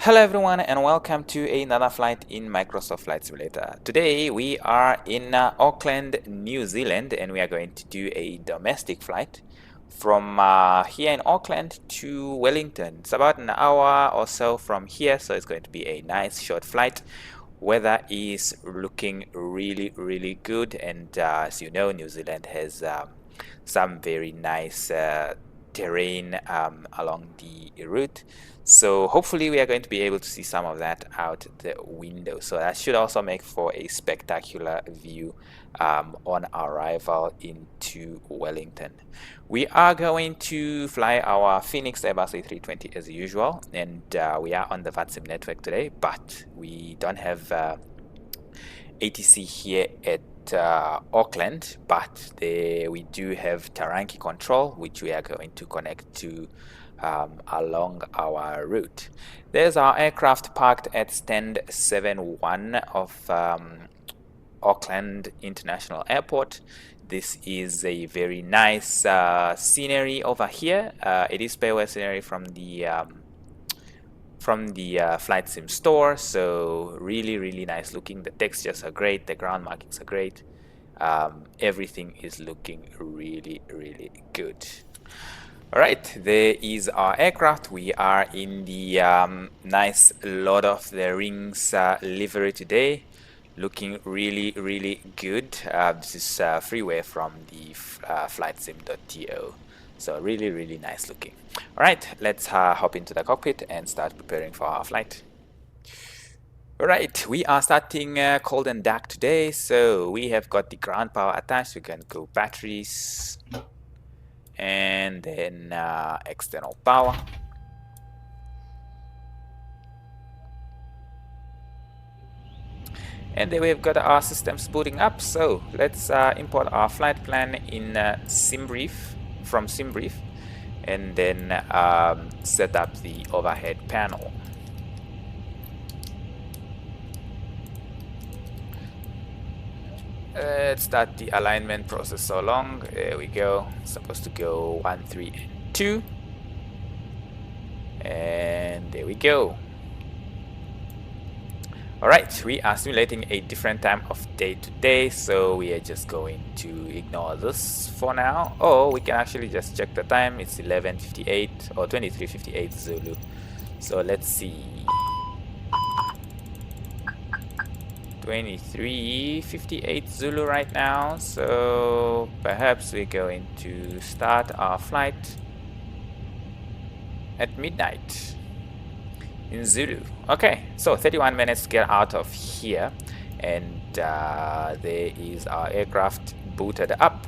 Hello everyone and welcome to another flight in Microsoft Flight Simulator. Today we are in Auckland, New Zealand, and we are going to do a domestic flight from here in Auckland to Wellington. It's about an hour or so from here, so it's going to be a nice short flight. Weather is looking really good, and as you know, New Zealand has some very nice terrain along the route. So hopefully we are going to be able to see some of that out the window. So that should also make for a spectacular view on arrival into Wellington. We are going to fly our Fenix Airbus A320 as usual, and we are on the VATSIM network today, but we don't have ATC here at Auckland, but we do have Taranaki control, which we are going to connect to along our route. There's our aircraft parked at stand 71 of Auckland International Airport. This is a very nice scenery over here. It is payware scenery from the Flight Sim store, so really nice looking. The textures are great, the ground markings are great. Everything is looking really good. Alright, there is our aircraft. We are in the nice Lord of the Rings livery today, looking really good. This is freeware from the flightsim.to, so really nice looking. Alright, let's hop into the cockpit and start preparing for our flight. Alright, we are starting cold and dark today, so we have got the ground power attached. We can go batteries and then external power. And then we've got our systems booting up, so let's import our flight plan in SimBrief from SimBrief, and then set up the overhead panel. Let's start the alignment process so long. There we go. It's supposed to go 1, 3, and 2. And there we go. Alright, we are simulating a different time of day today, so we are just going to ignore this for now. Oh, we can actually just check the time. It's 11:58 or 23:58 Zulu. So let's see. 23:58 Zulu right now, so perhaps we're going to start our flight at midnight in Zulu. Okay, so 31 minutes to get out of here, and there is our aircraft booted up.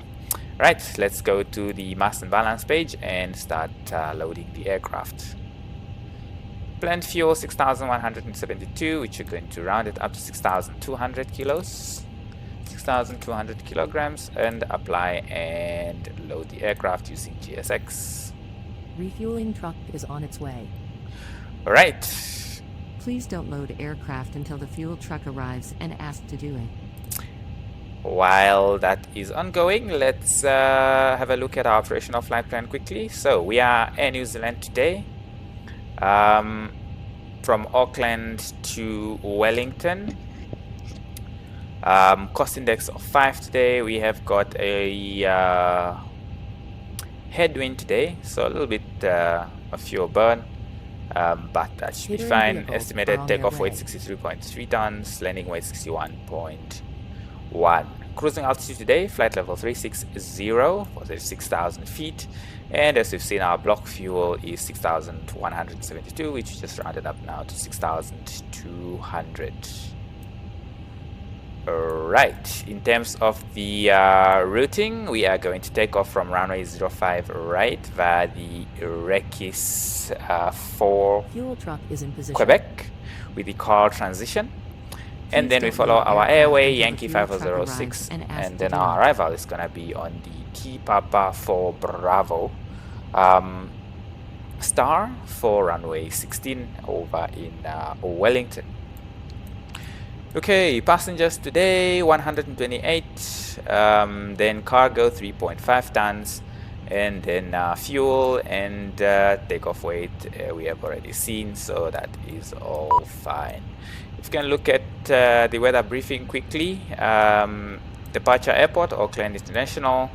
Right, let's go to the mass and balance page and start loading the aircraft. Planned fuel 6,172, which are going to round it up to 6,200 kilos, 6,200 kilograms, and apply and load the aircraft using GSX. Refueling truck is on its way. Alright. Please don't load aircraft until the fuel truck arrives and ask to do it. While that is ongoing, let's have a look at our operational flight plan quickly. So we are Air New Zealand today. From Auckland to Wellington. Cost index of 5 today. We have got a headwind today, so a little bit of fuel burn, but that should be fine. Estimated takeoff weight 63.3 tons, landing weight 61.1. Cruising altitude today, flight level 360 for 36,000 feet. And as we've seen, our block fuel is 6,172, which just rounded up now to 6,200. Alright, in terms of the routing, we are going to take off from runway 05 right via the Rekis 4 Fuel truck is in position. Quebec with the call transition. And then we follow our airway Yankee 5006, and then our arrival is going to be on the T Papa 4 Bravo star for runway 16 over in Wellington. Okay, passengers today 128, then cargo 3.5 tons, And then fuel and takeoff weight we have already seen, so that is all fine. If you can look at the weather briefing quickly, departure airport, Auckland International,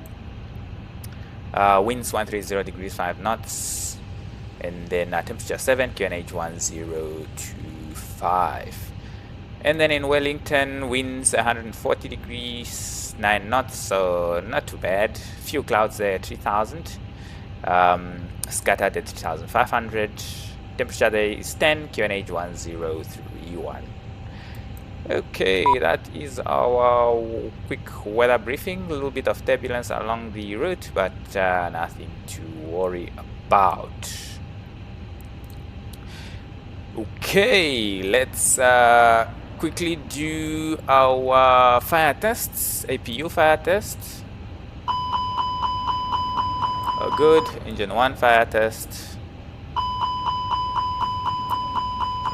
winds 130 degrees 5 knots, and then temperature 7, QNH 1025. And then in Wellington, winds 140 degrees 9 knots, so not too bad. Few clouds there, 3000, scattered at 3500. Temperature there is 10, QNH 1031. Okay, that is our quick weather briefing. A little bit of turbulence along the route, but nothing to worry about. Okay, let's quickly do our fire tests, APU fire test. Oh, good. Engine 1 fire test.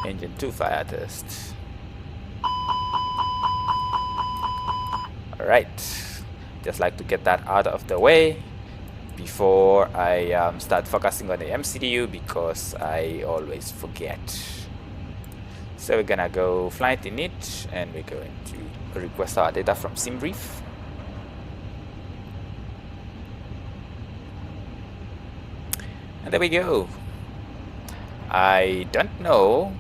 Engine 2 fire test. Alright, just like to get that out of the way before I start focusing on the MCDU, because I always forget. So we're gonna go flight init, and we're going to request our data from SimBrief. And there we go. I don't know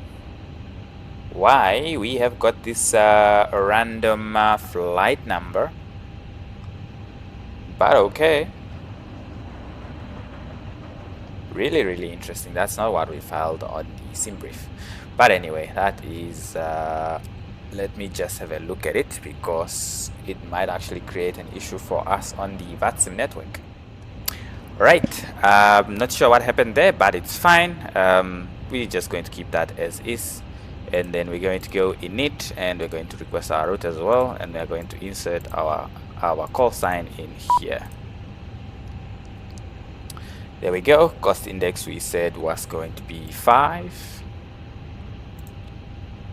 why we have got this random flight number, but okay. Really interesting. That's not what we filed on the SimBrief. But anyway, that is let me just have a look at it, because it might actually create an issue for us on the VATSIM network. Right, not sure what happened there, but it's fine. We're just going to keep that as is, and then we're going to go init, and we're going to request our route as well, and we're going to insert our call sign in here. There we go. Cost index we said was going to be 5,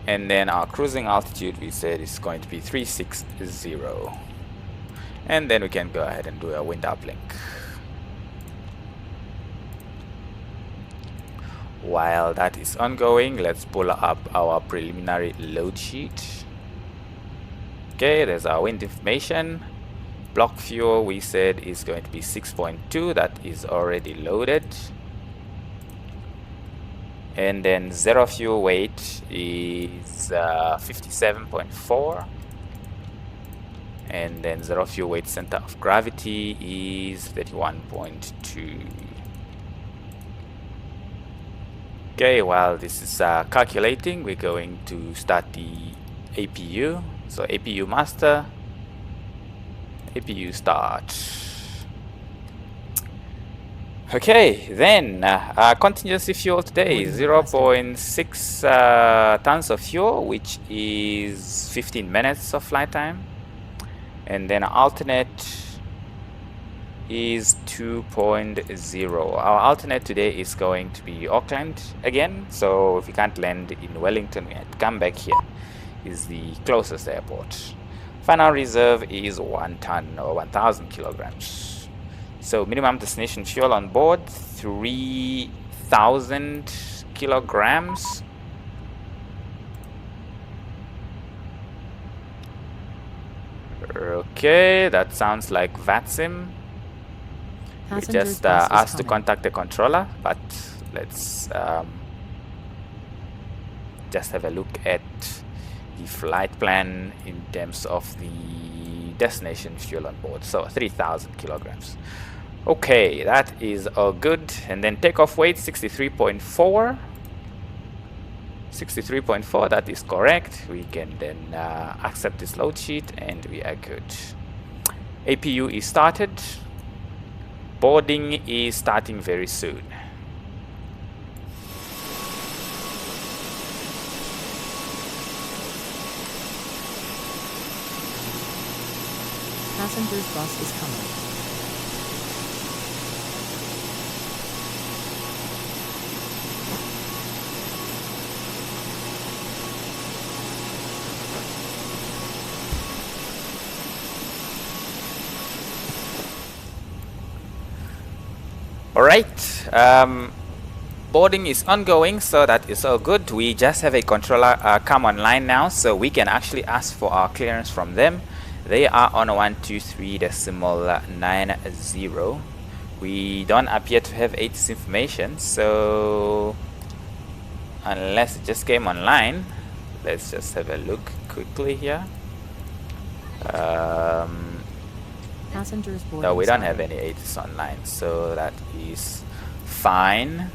and then our cruising altitude we said is going to be 360, and then we can go ahead and do a wind uplink. While that is ongoing, let's pull up our preliminary load sheet. Okay, there's our wind information. Block fuel we said is going to be 6.2, that is already loaded. And then zero fuel weight is 57.4. And then zero fuel weight center of gravity is 31.2. Okay, while this is calculating, we're going to start the APU. So APU master, APU start. Okay, then contingency fuel today is 0.6 tons of fuel, which is 15 minutes of flight time. And then alternate is 2.0. Our alternate today is going to be Auckland again, so if you can't land in Wellington, we have to come back here. Is the closest airport. Final reserve is 1 ton or 1000 kilograms. So minimum destination fuel on board 3000 kilograms. Okay, that sounds like VATSIM. We just asked to contact the controller, but let's just have a look at the flight plan in terms of the destination fuel on board. So 3000 kilograms. Okay, that is all good. And then takeoff weight 63.4. 63.4, that is correct. We can then accept this load sheet and we are good. APU is started. Boarding is starting very soon. Passengers bus is coming. Alright, boarding is ongoing, so that is all good. We just have a controller come online now, so we can actually ask for our clearance from them. They are on 123.90. We don't appear to have ATIS information, so unless it just came online, let's just have a look quickly here. Passengers boarding. No, we don't have any ATIS online, so that is fine.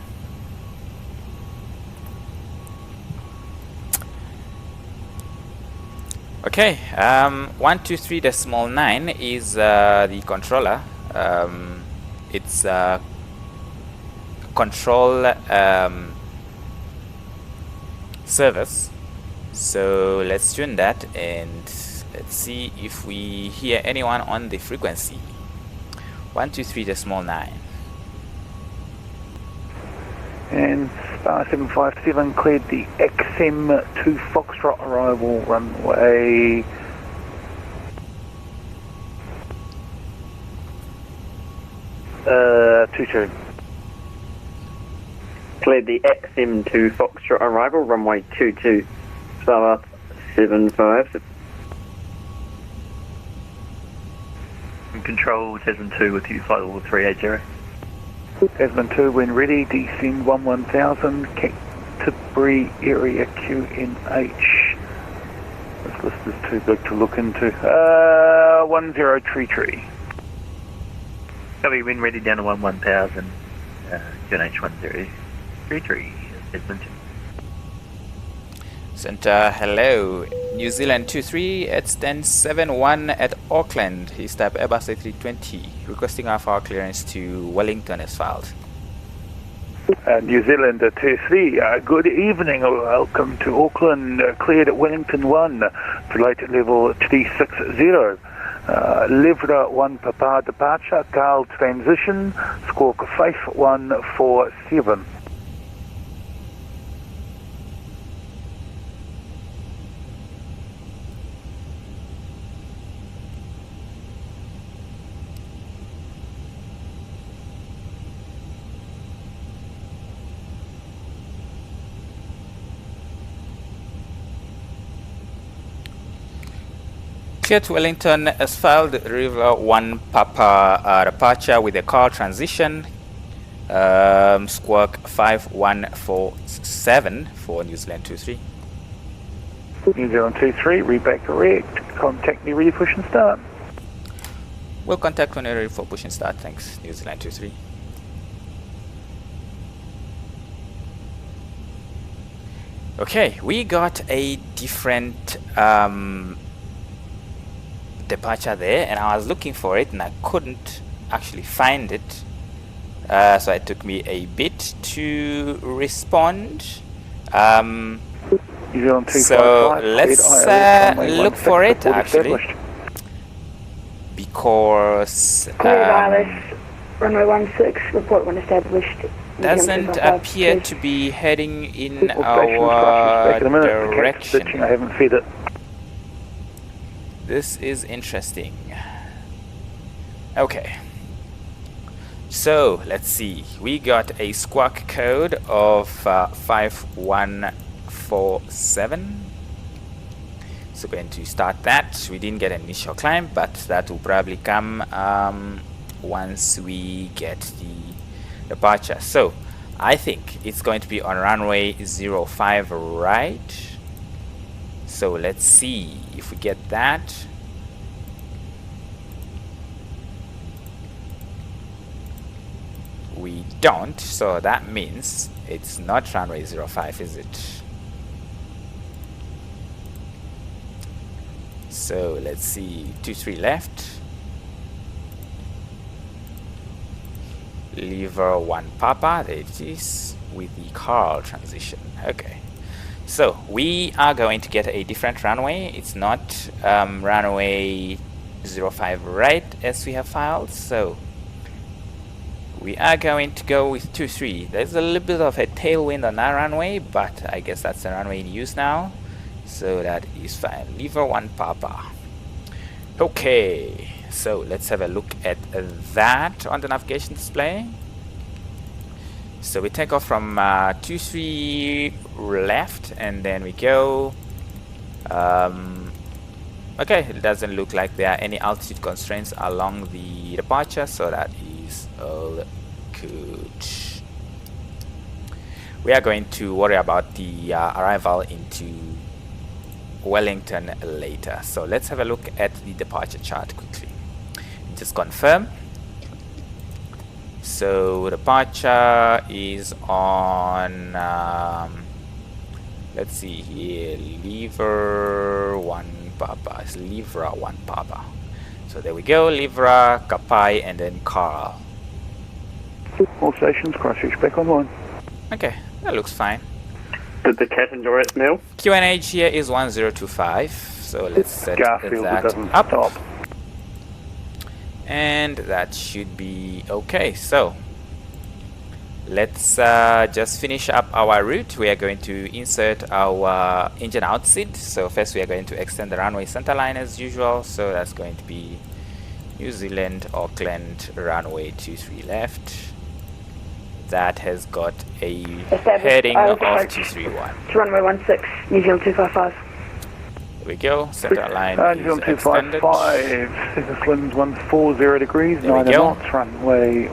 Okay, 123.9 is the controller. It's control service. So let's tune that and let's see if we hear anyone on the frequency. 123.9. And Star 757 cleared the XM2 Foxtrot arrival runway 22. Cleared the XM2 Foxtrot arrival runway 22. Star 75. Control Tasman 2 with you, flight level 380. Tasman 2 when ready, descend 1000, Canterbury area QNH. This list is too big to look into. 1033. Copy, when ready down to 1000, QNH 1033, Tasman 2. Center, hello. New Zealand 23 at stand 71 at Auckland. He's type Airbus A320, requesting our clearance to Wellington as filed. New Zealand 23, good evening, welcome to Auckland, cleared at Wellington 1, flight level 360. Livra 1 Papa departure, Carl transition, squawk 5147. Clear to Wellington as filed, River 1 Papa departure with a car transition, squawk 5147 for New Zealand 23. New Zealand 23, read back correct, contact me ready push and start. We'll contact when you're ready for push and start, thanks New Zealand 23. Okay, we got a different departure there, and I was looking for it and I couldn't actually find it, so it took me a bit to respond. So let's look for it actually, because runway 16, report when established. Doesn't appear to be heading in our direction. I haven't fed it. This is interesting. Okay, so let's see, we got a squawk code of 5147. So going to start that. We didn't get an initial climb, but that will probably come once we get the departure. So I think it's going to be on runway 05, right? So let's see if we get that. We don't, so that means it's not runway 05, is it? So let's see, 23 left. Lever 1 Papa, there it is, with the Carl transition. Okay. So we are going to get a different runway. It's not runway 05 right as we have filed. So we are going to go with 23. There's a little bit of a tailwind on our runway, but I guess that's the runway in use now. So that is fine. Lever 1 Papa. Okay, so let's have a look at that on the navigation display. So we take off from 23 left, and then we go. Okay, it doesn't look like there are any altitude constraints along the departure, so that is all good. We are going to worry about the arrival into Wellington later. So let's have a look at the departure chart quickly. Just confirm. So departure is on, let's see here, Lever 1 Papa. It's Livra 1 Papa. So there we go, Livra, Kapai, and then Carl. All stations, Christchurch back online. Okay, that looks fine. Did the cat enjoy its meal? QNH here is 1025. So let's set Garfield that doesn't up. stop. And that should be okay. So let's just finish up our route. We are going to insert our engine outseat. So first we are going to extend the runway center line as usual. So that's going to be New Zealand Auckland runway 23 left. That has got a heading of 231. It's runway 16, New Zealand 255. There we go, center line New is Zealand extended. 255, surface winds 140 degrees, There we 9 go. knots, runway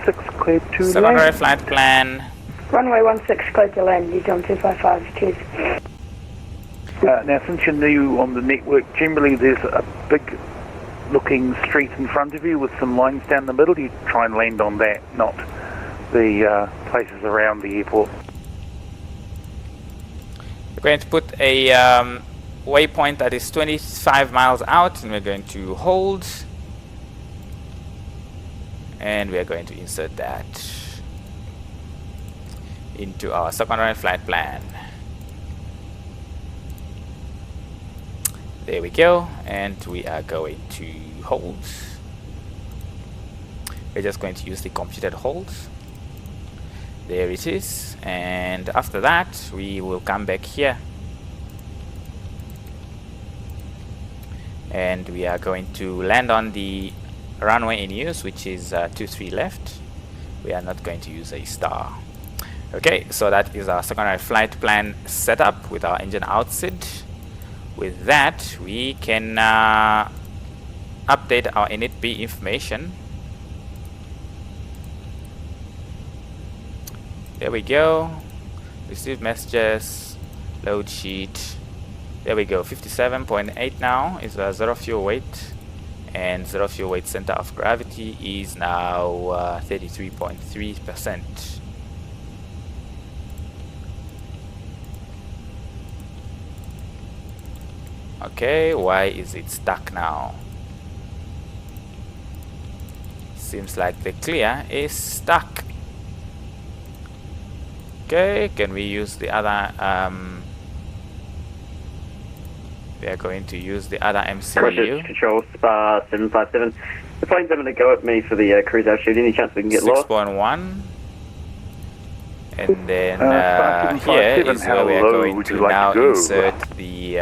16, cleared to Secondary land. flight plan. Runway 16, clear to land, New Zealand 255. Cheers. Now, since you're new on the network, generally there's a big looking street in front of you with some lines down the middle. You try and land on that, not the places around the airport. We're going to put a waypoint that is 25 miles out, and we're going to hold, and we are going to insert that into our secondary flight plan. There we go, and we are going to hold. We're just going to use the computed hold. There it is, and after that we will come back here and we are going to land on the runway in use, which is 23 left. We are not going to use a star. Okay, so that is our secondary flight plan set up with our engine outseat. With that, we can update our init-B information. There we go. Receive messages, load sheet. There we go. 57.8 now is zero fuel weight, and zero fuel weight center of gravity is now 33.3%. Okay, why is it stuck now? Seems like the clear is stuck. Okay, can we use the other we are going to use the other MCU. Control Spa 757. The plane's having a go at me for the cruise altitude. Any chance we can get lost? 6.1. And then here 757, is where we are how low going would to you like now to go? insert the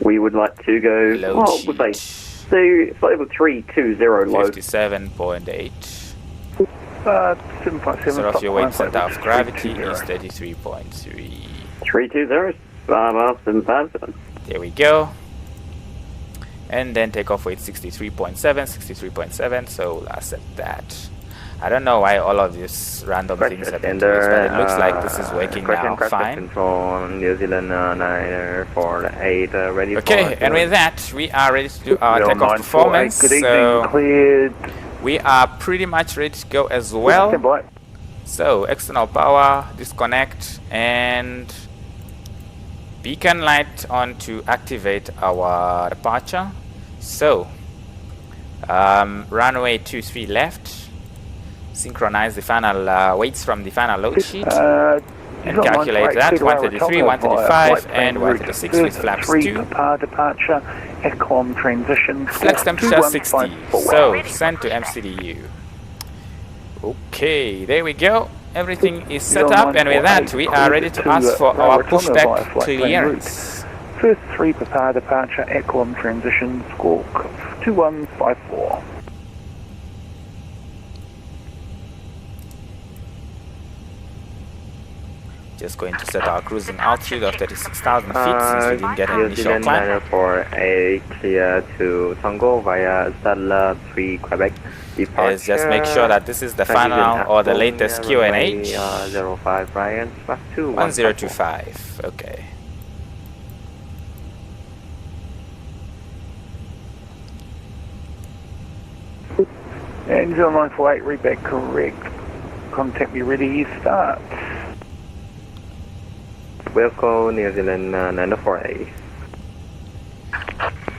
We would like to go. load Oh, sheet. we'll say so. Level 320 load. 57.8. 757. Zero fuel weight center of gravity 320. is 33.3. 320 Spa 757. There we go. And then takeoff weight 63.7, so we'll accept that. I don't know why all of these random things have been doing this, but it looks like this is working now fine. Control New Zealand 948 ready. Okay, and with that, we are ready to do our takeoff performance. Good evening, So cleared. we are pretty much ready to go as well. Stand by. So external power, disconnect, and beacon light on to activate our departure. So runway 23 left. Synchronize the final weights from the final load sheet and calculate that 133, 135, and 136 with flaps 2. Departure, ECOM transition. Flex temperature 60. So send to MCDU. Okay, there we go. Everything is set up, and with that, we are ready to ask for our pushback clearance. First 3 Papa departure, ECOM transition, squawk 2154. Just going to set our cruising altitude of 36,000 feet since we didn't get an New initial Zealand climb. 948 clear to Tango via Sadler 3 Quebec. Let's just make sure that this is the final or the latest QNH. 05 Ryan, 1025. Okay. And 0948, read back correct. Contact me ready, start. Welcome New Zealand 948.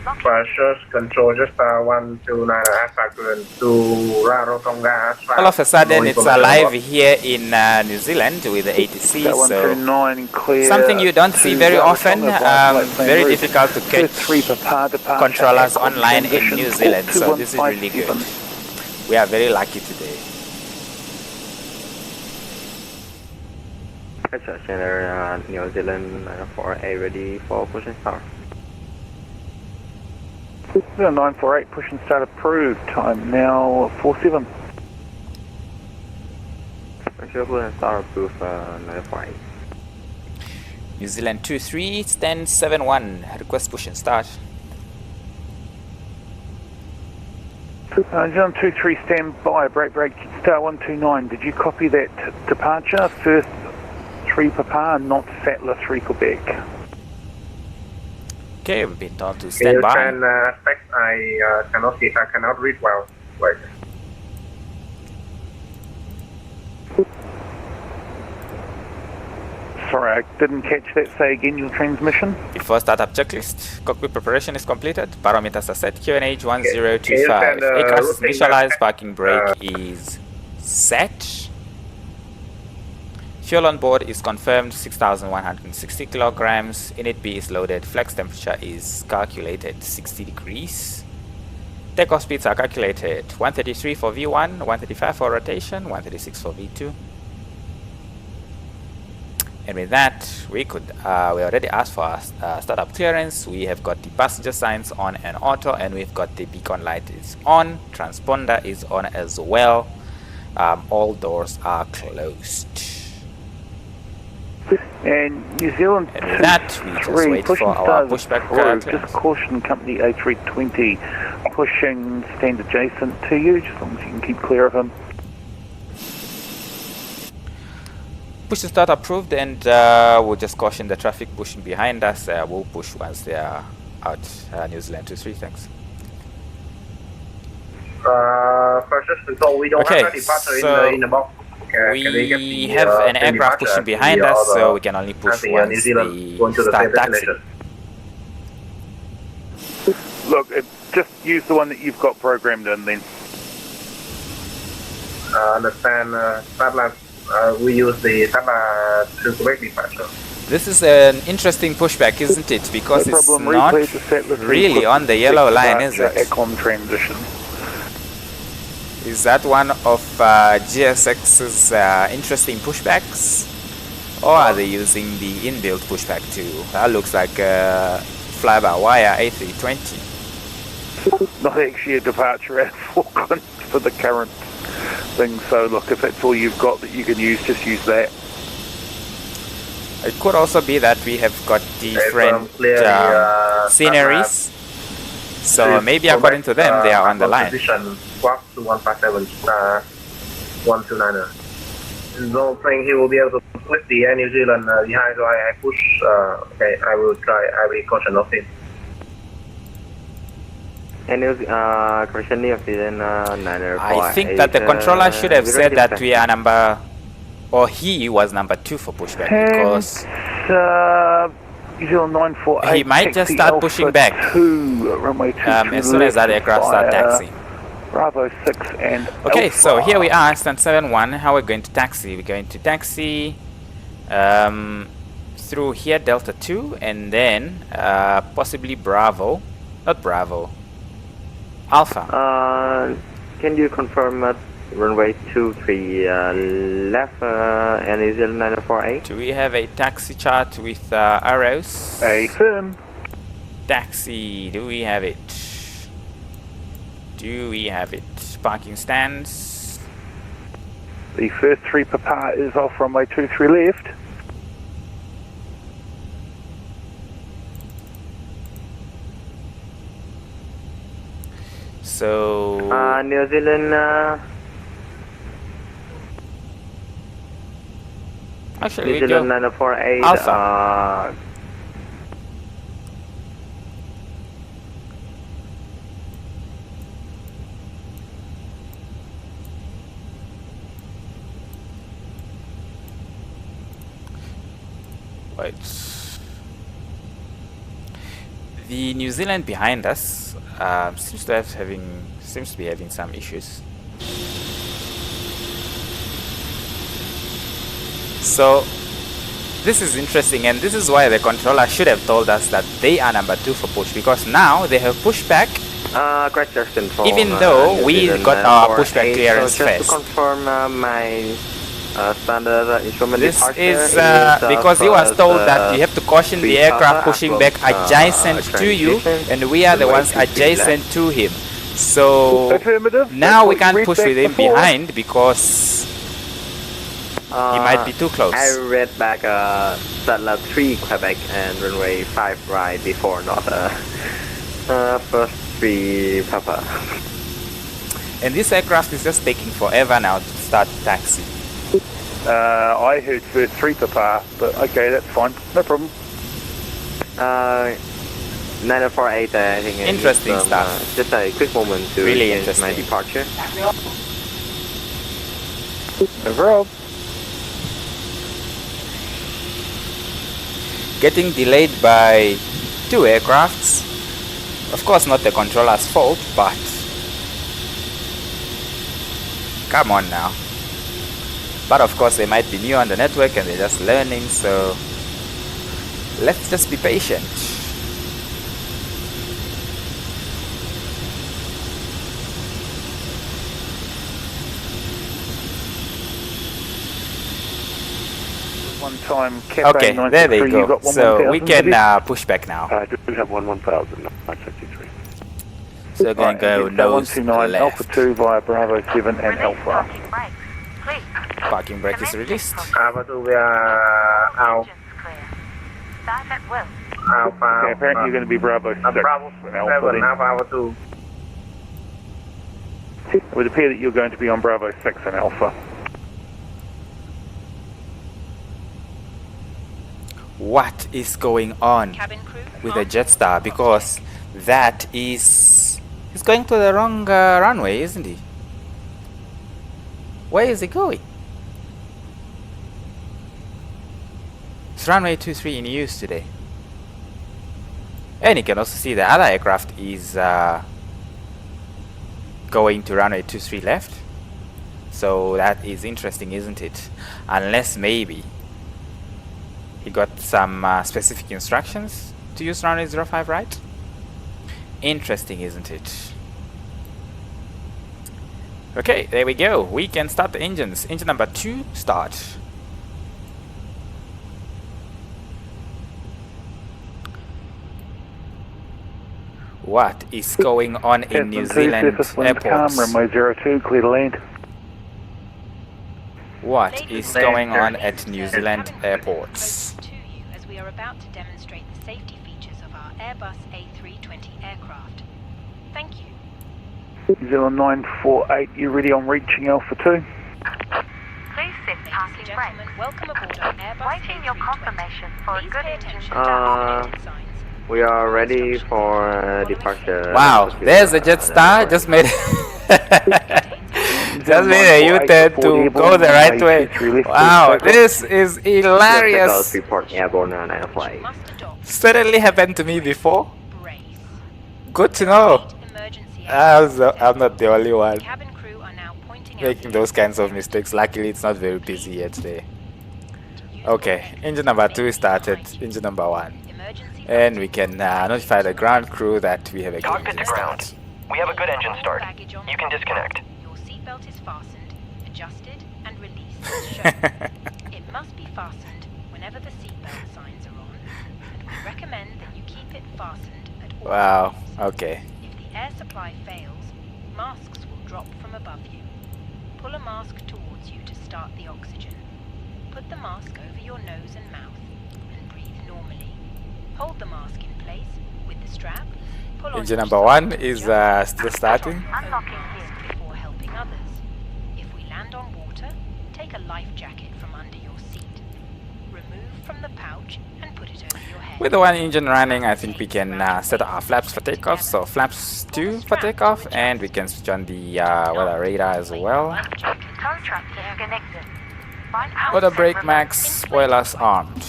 Pressure control just 129 Alpha to Raro Tonga. All of a sudden, it's alive here in New Zealand with the ATC. So something you don't see very often. Very difficult to catch controllers online in New Zealand. So this is really good. We are very lucky today. Center New Zealand 948 ready for push and start. 0948, push and start approved. Time now 47. Push and start approved 948. New Zealand 23, stand 71. Request push and start. New Zealand 23, stand by. Break, star 129. Did you copy that departure? First 3 Papa, not Sattler 3 Quebec. Okay, we've been told to stand by. I cannot see, I cannot read well. Wait. Sorry, I didn't catch that. Say again, your transmission. Before startup checklist, cockpit preparation is completed. Parameters are set. QNH 1025. Aircraft is initialized. Parking brake is set. Fuel on board is confirmed 6,160 kilograms. Init B is loaded. Flex temperature is calculated 60 degrees. Takeoff speeds are calculated 133 for V1, 135 for rotation, 136 for V2. And with that, we already asked for our startup clearance. We have got the passenger signs on and auto, and we've got the beacon light is on. Transponder is on as well. All doors are closed. And New Zealand and with that, we just wait for our pushback. Just caution company A320 pushing stand adjacent to you, just as long as you can keep clear of him. Push to start approved, and we'll just caution the traffic pushing behind us. We'll push once they are out. New Zealand 23, thanks. So we don't have a departure in the box. We have an aircraft pushing behind us, so we can only push once they start taxiing. Look, just use the one that you've got programmed in then. Understand, we use the Tata to Quebec departure. This is an interesting pushback, isn't it? Because it's not really on the yellow line, is it? Ecom transition. Is that one of GSX's interesting pushbacks? Or are they using the inbuilt pushback too? That looks like a fly-by-wire A320. Not actually a departure at Auckland for the current thing, so look, if that's all you've got that you can use, just use that. It could also be that we have got different sceneries. So maybe according to them, they are on the line. Swap to 157, 129er. Don't think he will be able to split the New Zealand behind, so I push. Okay, I will try. I will caution of him. Correction New Zealand 948. I think that the controller should have said that we are number, or he was number 2 for pushback, because New Zealand 948. He might just start pushing back runway 2 as soon as that aircraft start taxiing. Bravo 6 and okay, Alpha. so here we are, stand 71. How we're going to taxi? We're going to taxi through here, Delta 2, and then possibly Bravo, not Bravo, Alpha. Can you confirm runway 23 left and New Zealand 948? Do we have a taxi chart with arrows? Affirm. Taxi, do we have it? Do we have it? Parking stands. The first 3 Papa is off runway 23 left. So New Zealand. actually New we Zealand go 948. Alpha. Wait. The New Zealand behind us seems to be having some issues. So this is interesting, and this is why the controller should have told us that they are number 2 for push, because now they have pushed back. Correct control. Even though New we Zealand got our 948. pushback clearance So just first. to confirm my standard instrument This departure is because he was told that you have to caution the aircraft pushing back adjacent to you, and we are the ones adjacent to him. So Affirmative. now we That's what can't you push read with back him before. behind because he might be too close. I read back Satellite 3 Quebec and runway 5 right before, not first 3 Papa. And this aircraft is just taking forever now to start taxi. I heard first 3 Papa, but okay, that's fine. No problem. 948, I think. Interesting stuff. Just a quick moment to Really change my interesting. departure. No problem. Getting delayed by 2 aircrafts. Of course, not the controller's fault, but come on now. But of course, they might be new on the network and they're just learning, so let's just be patient. One time, Cafe Okay, there they 963, you go. got So we 1,000, can have you? push back now. I do have 1,000, 963. So we're going to go nose 129 left. Alpha 2 via Bravo 7 and Alpha. Parking brake is released. Alpha 2, we are out. Alpha. Okay, apparently you're going to be Bravo 6 Bravo and Alpha 7, then. Alpha 2. It would appear that you're going to be on Bravo 6 and Alpha. What is going on with the Jetstar? Because that is... he's going to the wrong runway, isn't he? Where is he going? It's runway 23 in use today. And you can also see the other aircraft is going to runway 23 left. So that is interesting, isn't it? Unless maybe he got some specific instructions to use runway 05 right? Interesting, isn't it? Okay, there we go. We can start the engines. Engine number 2, start. What is going on in New Zealand airports? Runway 02, clear to land. What is going on at New Zealand airports? To you as we are about to demonstrate the safety features of our Airbus A320 aircraft. Thank you. New Zealand 948, you ready on reaching Alpha 2? Please sit Ladies parking and gentlemen, brake. welcome aboard our Airbus Waiting your A320. confirmation for a Please good pay engine attention start. to the signs. We are ready for departure. Wow, there's the Jetstar. Just made just made a U-turn to go the right way. Wow, this is hilarious. Report airborne 948. Must adopt Certainly happened to me before. brace. Good to know. Emergency I'm not the only one cabin crew are now pointing out making those kinds of mistakes. Luckily, it's not very busy yet today. Okay, engine number 2 started. Engine number 1. And we can notify the ground crew that we have a good Cockpit engine to ground. start. We have a good engine start. You can disconnect. Your seatbelt is fastened, adjusted, and released as shown. It must be fastened whenever the seatbelt signs are on, and we recommend that you keep it fastened at all Wow, times. okay. If the air supply fails, masks will drop from above you. Pull a mask towards you to start the oxygen. Put the mask over your nose and mouth, and breathe normally. Hold the mask in place with the strap, Pull on Engine your number 1 safety is jacket still starting. Unlocking gear. before helping others. If we land on water, take a life jacket from under your seat. Remove from the pouch and put it over your head. With the one engine running, I think we can set our flaps for takeoff. So flaps 2 for takeoff, and we can switch on the weather radar as well. Contract disconnected. Auto brake max, spoilers armed.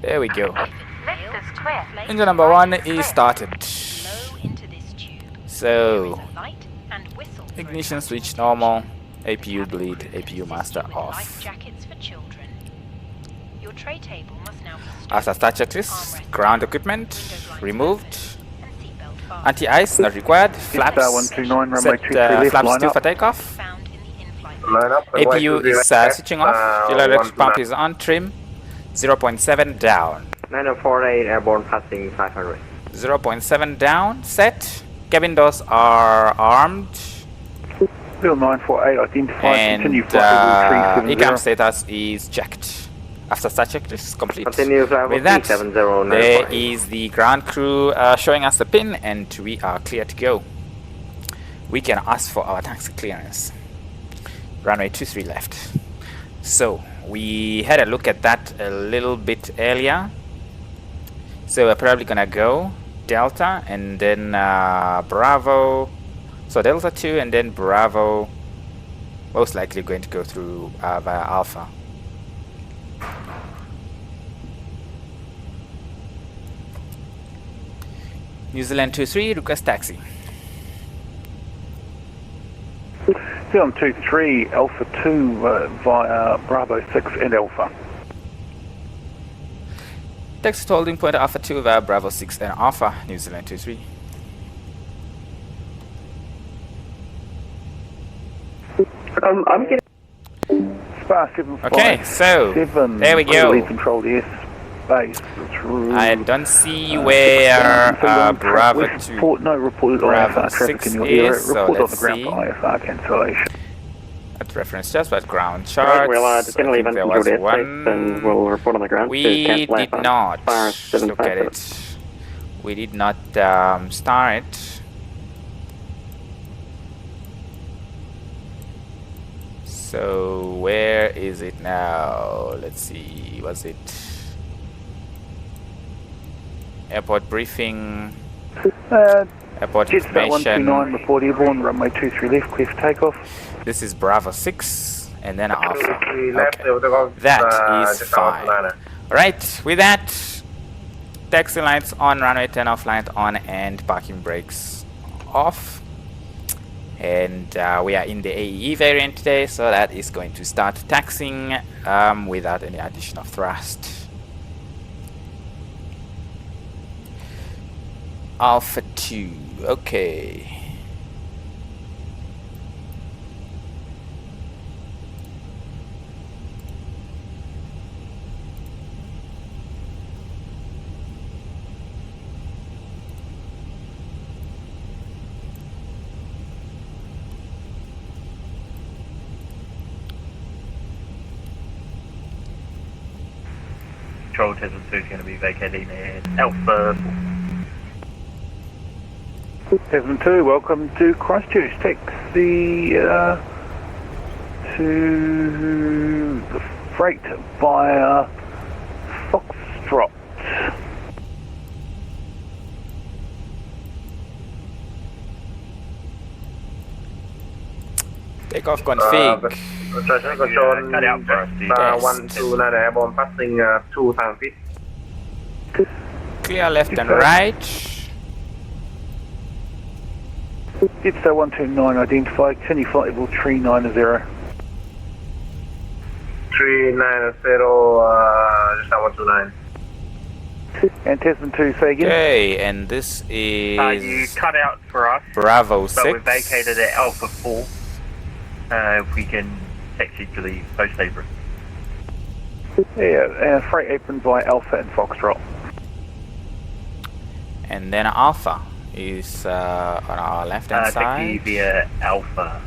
There we go. Lift is clear. Engine number 1 is started. Blow into this tube. So Light and whistle. ignition switch normal, APU bleed, APU master Life off. jackets for children. Your tray table must now be After start checklist, ground equipment removed. Anti-ice not required. Flaps 129, runway set 23 left, flaps line 2 up. for takeoff. found in the in-flight Line up. runway APU 23 is left, switching off. Fuel electric pump is on trim. 0.7 down. 948 airborne passing 500. 0.7 down. Set. Cabin doors are armed. Bill 948, identified, And continue flight level ECAM 370. status is checked. After start checklist is complete. Continue flight With level that, 370. there is the ground crew showing us the pin, and we are clear to go. We can ask for our taxi clearance. Runway 23 left. So we had a look at that a little bit earlier. So we're probably gonna go Delta and then Bravo. So Delta 2 and then Bravo. Most likely going to go through via Alpha. New Zealand 23, request taxi. Film 23, Alpha 2 via Bravo 6 and Alpha. Text holding point Alpha 2 via Bravo 6 and Alpha, New Zealand 23. I'm getting. Spa 75. Okay, so 7, there we go. controlled airspace through. I don't see where Bravo West 2 report, no reported Bravo IFR traffic 6 in your area. is, so Report on let's the ground see. for IFR cancellation. at reference just but ground charts. We'll just gonna leave there uncontrolled was airspace and we'll report on the ground. We to cancel did IFR. not Fire look at 757. it. We did not start it. So where is it now? Let's see. Was it airport briefing? Airport Jets about information. 129, report airborne, runway 23 left, clear for takeoff. This is Bravo 6 and then Alpha. Left, Okay. That is fine. Right, with that, taxi lights on, runway 10 off, light on, and parking brakes off. And we are in the AE variant today, so that is going to start taxiing without any addition of thrust. Alpha 2, okay. Control Tesla 2 is going to be vacating at Alpha. Tasman 2, welcome to Christchurch. Taxi to the freight via Foxtrot. Takeoff config. Traffic control, cut out for us, dude. 129 airborne passing 2,000 feet. Clear left and right. Jetstar 129 identified, continue flight level 390. 390, just 129. And Tasman 2, say again. Okay, and this is You cut out for us, Bravo 6. but we're vacated at Alpha 4. If we can taxi to the post apron. Yeah, freight apron by Alpha and Foxtrot. And then Alpha is on our left hand Taxi side. via Alpha.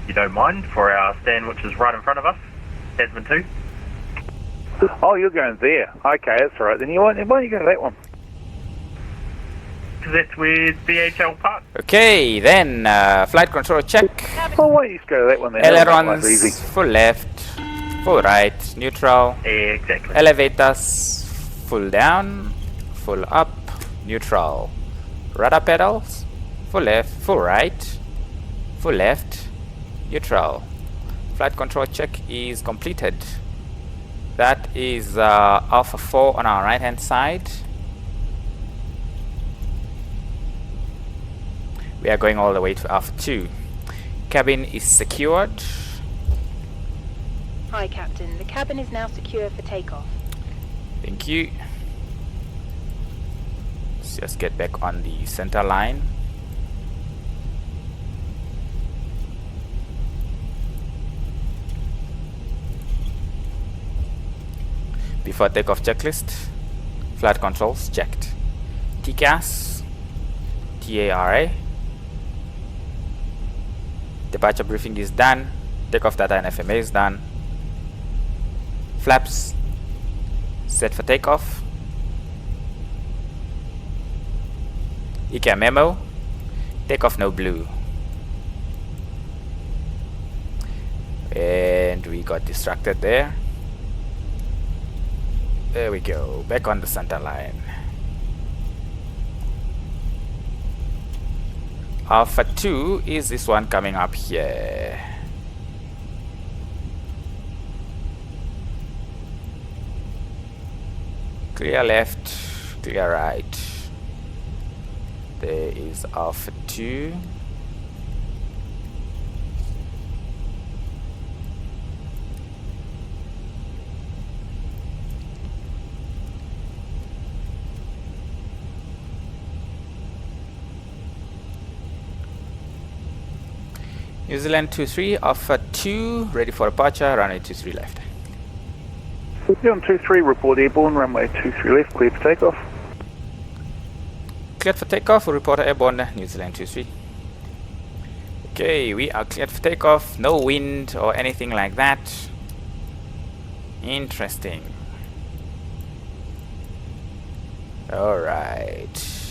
If you don't mind, for our stand which is right in front of us, Tasman 2. Oh, you're going there. Okay, that's all right. Then why don't you go to that one? exit with VHL Park. Okay, then flight control check. Oh, why don't you just go to that one then? Ailerons, Easy. full left, full right, neutral. Exactly. Elevators, full down, full up, neutral. Rudder pedals, full left, full right, full left, neutral. Flight control check is completed. That is Alpha 4 on our right hand side. We are going all the way to Alpha 2. Cabin is secured. Hi, Captain. The cabin is now secure for takeoff. Thank you. Let's just get back on the center line. Before takeoff checklist, flight controls checked. TCAS, TARA. Departure briefing is done. Takeoff data and FMA is done. Flaps set for takeoff. ECA memo. Takeoff no blue. And we got distracted there. There we go. Back on the center line. Alpha 2 is this one coming up here. Clear left, clear right. There is Alpha 2. New Zealand 23, Alpha 2, ready for departure, runway 23 left. New Zealand 23, report airborne, runway 23 left, clear for takeoff. Cleared for takeoff, report airborne, New Zealand 23. Okay, we are cleared for takeoff, no wind or anything like that. Interesting. Alright.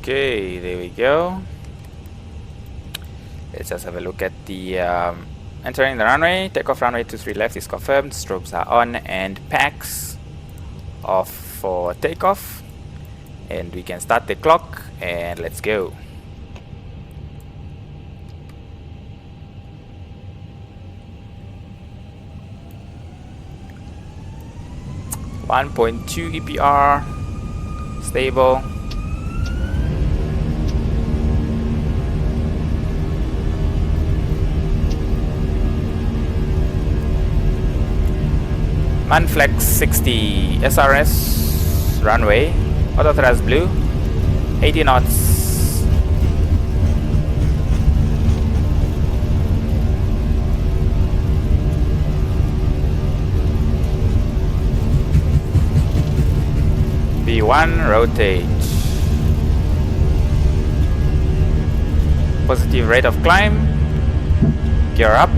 Okay, there we go. Let's just have a look at the entering the runway. Takeoff runway 23 left is confirmed. Strobes are on and packs off for takeoff. And we can start the clock and let's go. .2 EPR, stable. Manflex 60 SRS runway, auto thrust blue, 80 knots. V1 rotate. Positive rate of climb. Gear up.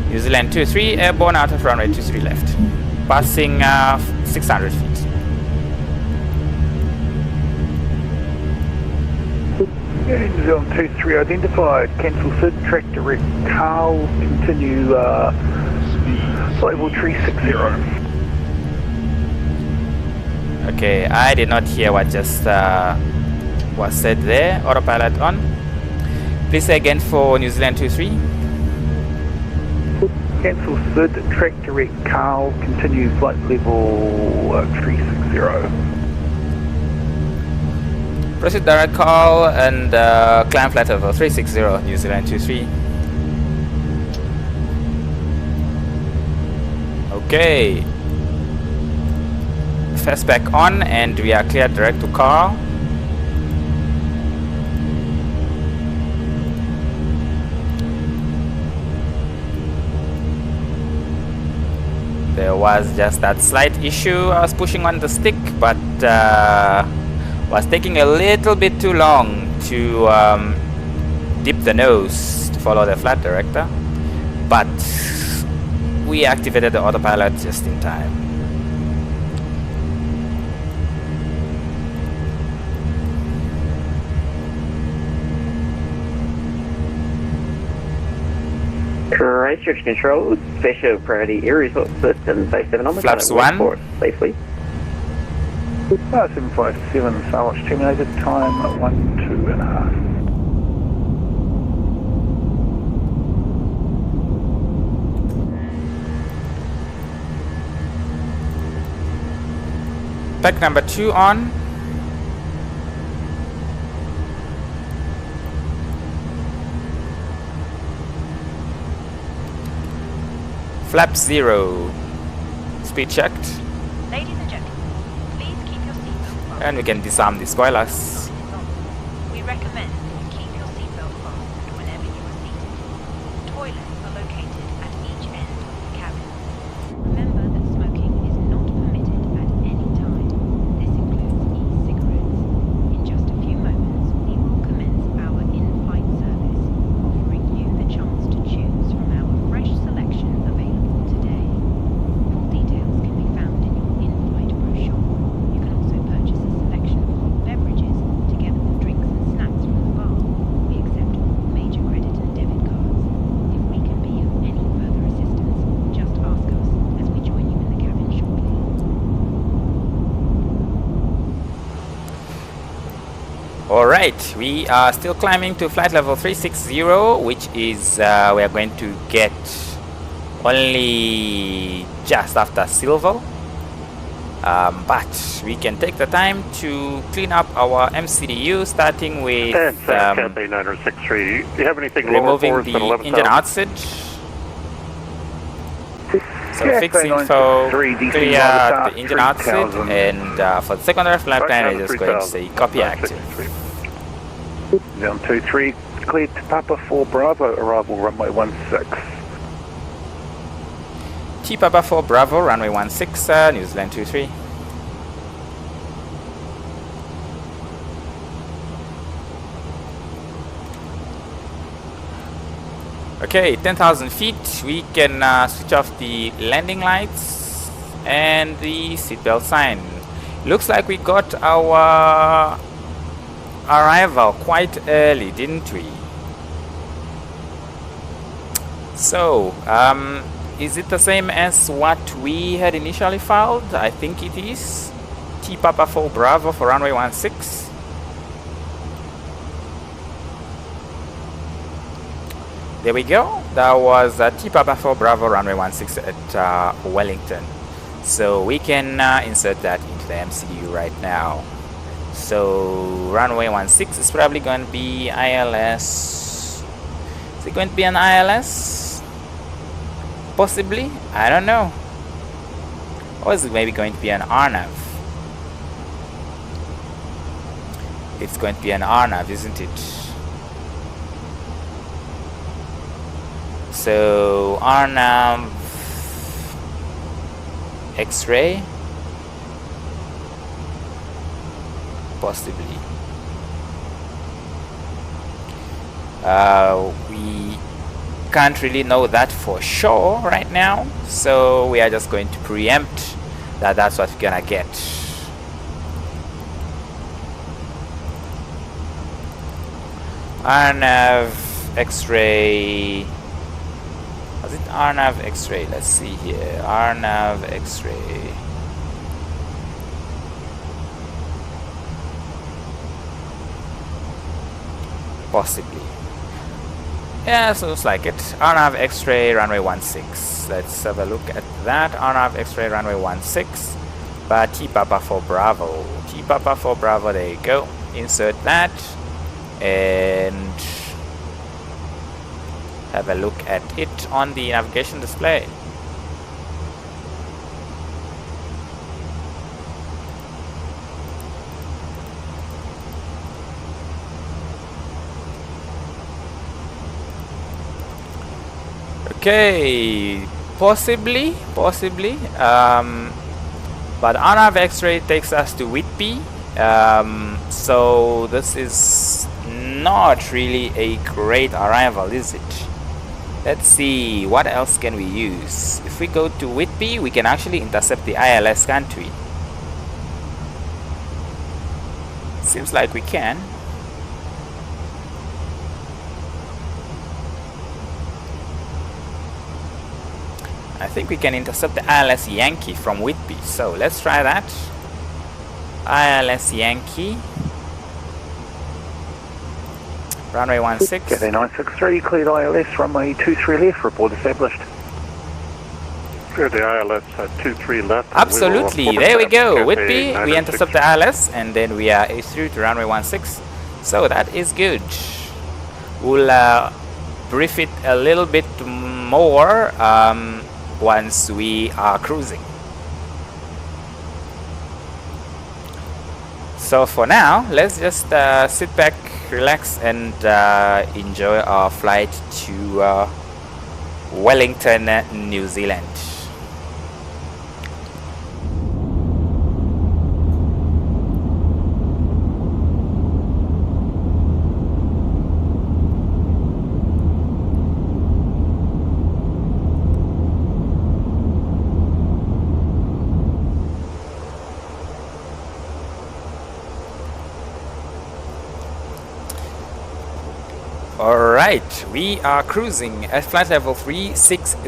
New Zealand 23 airborne out of runway 23 left, passing 600 feet. New Zealand 23 identified, cancel SID, track direct Carl, continue flight level 360. Okay, I did not hear what just was said there. Autopilot on. Please say again for New Zealand 23. Cancel SID, track direct Carl, continue flight level 360. Proceed direct call and climb flight level 360, New Zealand 23. Okay. Fastback on and we are cleared direct to Carl. There was just that slight issue. I was pushing on the stick, but was taking a little bit too long to dip the nose to follow the flight director. But we activated the autopilot just in time. Christchurch Control, Special Priority Air Resource System, Base 7 on the Flaps 1. Safely. 757, Sarwatch terminated, time 12.5. Pack number 2 on. Flap 0. Speed checked. Ladies and gentlemen, please keep your seatbelt fastened. And we can disarm the spoilers. We recommend that you keep your seatbelt fastened whenever you are seated. Toilets are located at each end of the cabin. Remember that smoking is not permitted at any time. This includes e-cigarettes. In just a few moments, we will commence our in-flight service, offering you the chance to choose from our fresh selection available today. Full details can be found in your in-flight brochure. You can also purchase a selection of hot beverages together with drinks and snacks from the bar. We accept all major credit and debit cards. If we can be of any further assistance, just ask us as we join you in the cabin shortly. Alright, we are still climbing to flight level 360, which is we are going to get only just after Silver. But we can take the time to clean up our MCDU, starting with Campaign 963. Do you have anything removing lower for us than the 11,000? engine outside. So Yeah, fix going on info, to 3, DC clear Wildcat, the engine outside, 3000. and for the secondary flight plan, I'm just going to say copy active. Down 23, cleared to Papa 4 Bravo, arrival runway 16. T Papa 4 Bravo, runway 16, New Zealand 23. Okay, 10,000 feet, we can switch off the landing lights and the seatbelt sign. Looks like we got our arrival quite early, didn't we? So, is it the same as what we had initially filed? I think it is. T Papa 4 Bravo for runway 16. There we go. That was T Papa 4 Bravo runway 16 at Wellington. So we can insert that into the MCU right now. So runway 16 is probably going to be ILS. Is it going to be an ILS? Possibly. I don't know. Or is it maybe going to be an RNAV? It's going to be an RNAV, isn't it? So RNAV X-ray, possibly. We can't really know that for sure right now, so we are just going to preempt that that's what we're gonna get. RNAV X-ray. Was it RNAV X-ray? Let's see here. RNAV X-ray. Possibly. Yeah, so looks like it. RNAV X-ray runway 16. Let's have a look at that. RNAV X-ray runway 16. But T Papa 4 Bravo. T Papa 4 Bravo, there you go. Insert that. And have a look at it on the navigation display. Okay, Possibly. But RNAV X-ray takes us to Whitby. So this is not really a great arrival, is it? Let's see, what else can we use? If we go to Whitby, we can actually intercept the ILS, can't we? Seems like we can. I think we can intercept the ILS Yankee from Whitby. So let's try that. ILS Yankee. Runway 16. Cathay 963, cleared ILS, runway 23 left, report established. Cleared the ILS at 23 left. Absolutely, there we go. Whitby, we intercept the ILS and then we are through to runway 16. So that is good. We'll brief it a little bit more once we are cruising. So for now, let's just sit back, relax, and enjoy our flight to Wellington, New Zealand. Alright, we are cruising at flight level 360.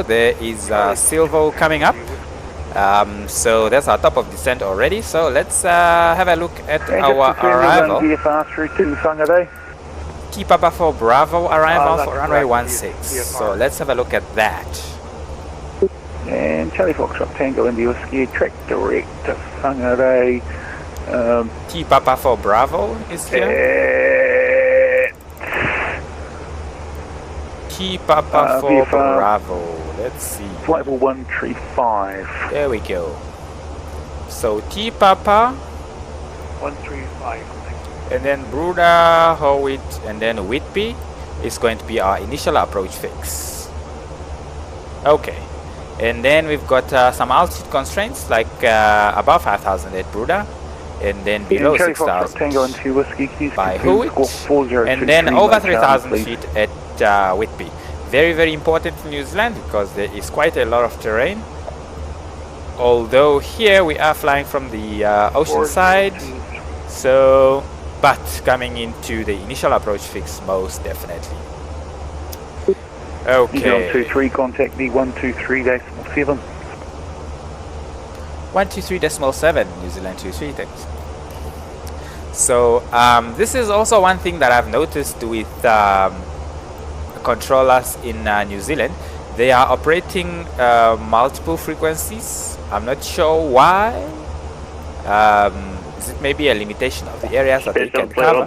There is Silvo coming up. So that's our top of descent already. So let's have a look at our arrival. T Papa for Bravo arrival for runway 16. So let's have a look at that. And Charlie Foxtrot Tango India Whiskey, track direct to Whangarei. T Papa for Bravo is here. T Papa for Bravo. Let's see. Flight level 135. There we go. So T Papa 135. and then Bruda, Howitt, and then Whitby is going to be our initial approach fix. Okay. And then we've got some altitude constraints like above 5,000 at Bruda. And then below 6,000 by Howitt, and then over 3,000 feet at Whitby. Very, very important in New Zealand because there is quite a lot of terrain. Although here we are flying from the ocean side, so but coming into the initial approach fix most definitely. Okay. 123, contact me 123.7. 123.7 New Zealand 23, thanks. So this is also one thing that I've noticed with controllers in New Zealand. They are operating multiple frequencies. I'm not sure why. Is it maybe a limitation of the areas that they can cover?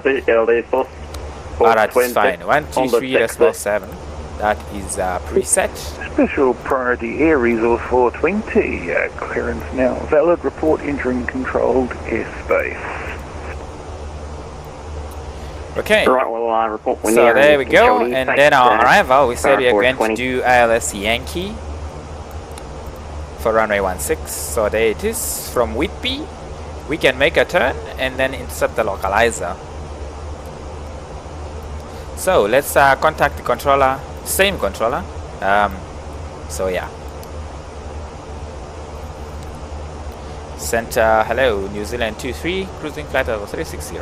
Alright, it's fine. 123.7. That is preset. Special priority air resource 420. Clearance now. Valid report entering controlled airspace. Okay. Right, well, report when so there we go. And then our arrival, we said we are going to do ILS Yankee for runway 16. So there it is. From Whitby, we can make a turn and then intercept the localizer. So let's contact the controller. Same controller. So yeah. Center, hello, New Zealand 23, cruising flight level 360.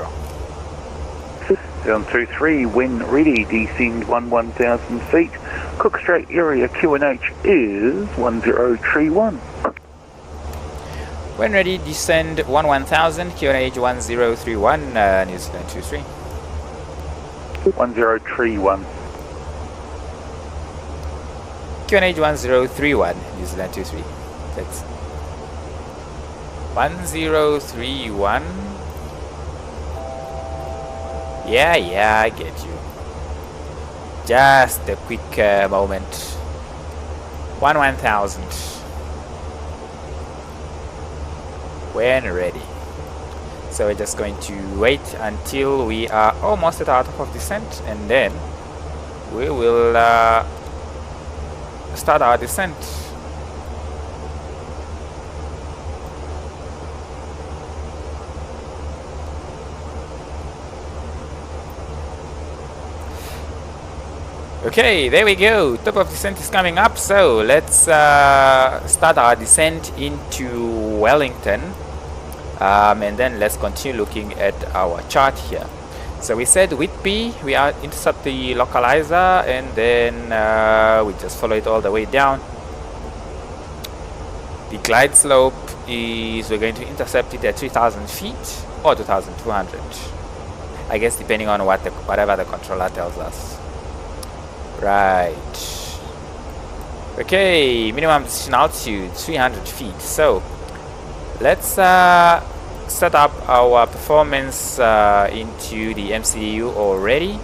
723, when ready, descend 1,000 feet. Cook Strait area QNH is 1031. When ready, descend 1,000, QNH 1031, New Zealand 23. 1031. QNH 1031, New Zealand 23. That's 1031. Yeah, I get you. Just a quick moment. 1,000. When ready. So we're just going to wait until we are almost at our top of descent, and then we will start our descent. Okay, there we go. Top of descent is coming up. So let's start our descent into Wellington. And then let's continue looking at our chart here. So we said with P, we are intercept the localizer, and then we just follow it all the way down. The glide slope is, we're going to intercept it at 3,000 feet or 2,200. I guess depending on whatever the controller tells us. Right. Okay, minimum decision altitude 300 feet. So let's set up our performance into the MCDU already.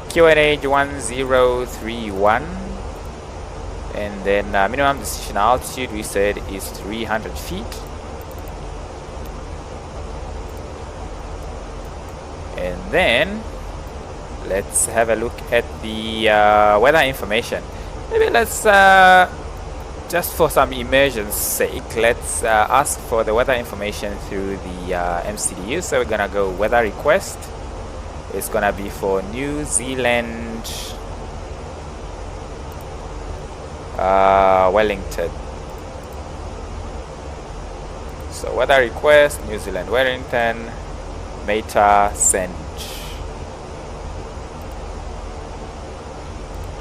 QNH 1031, and then minimum decision altitude we said is 300 feet. And then let's have a look at the weather information. Maybe let's just for some immersion's sake, let's ask for the weather information through the MCDU. So we're gonna go weather request. It's gonna be for New Zealand Wellington. So weather request, New Zealand Wellington, Meta, send.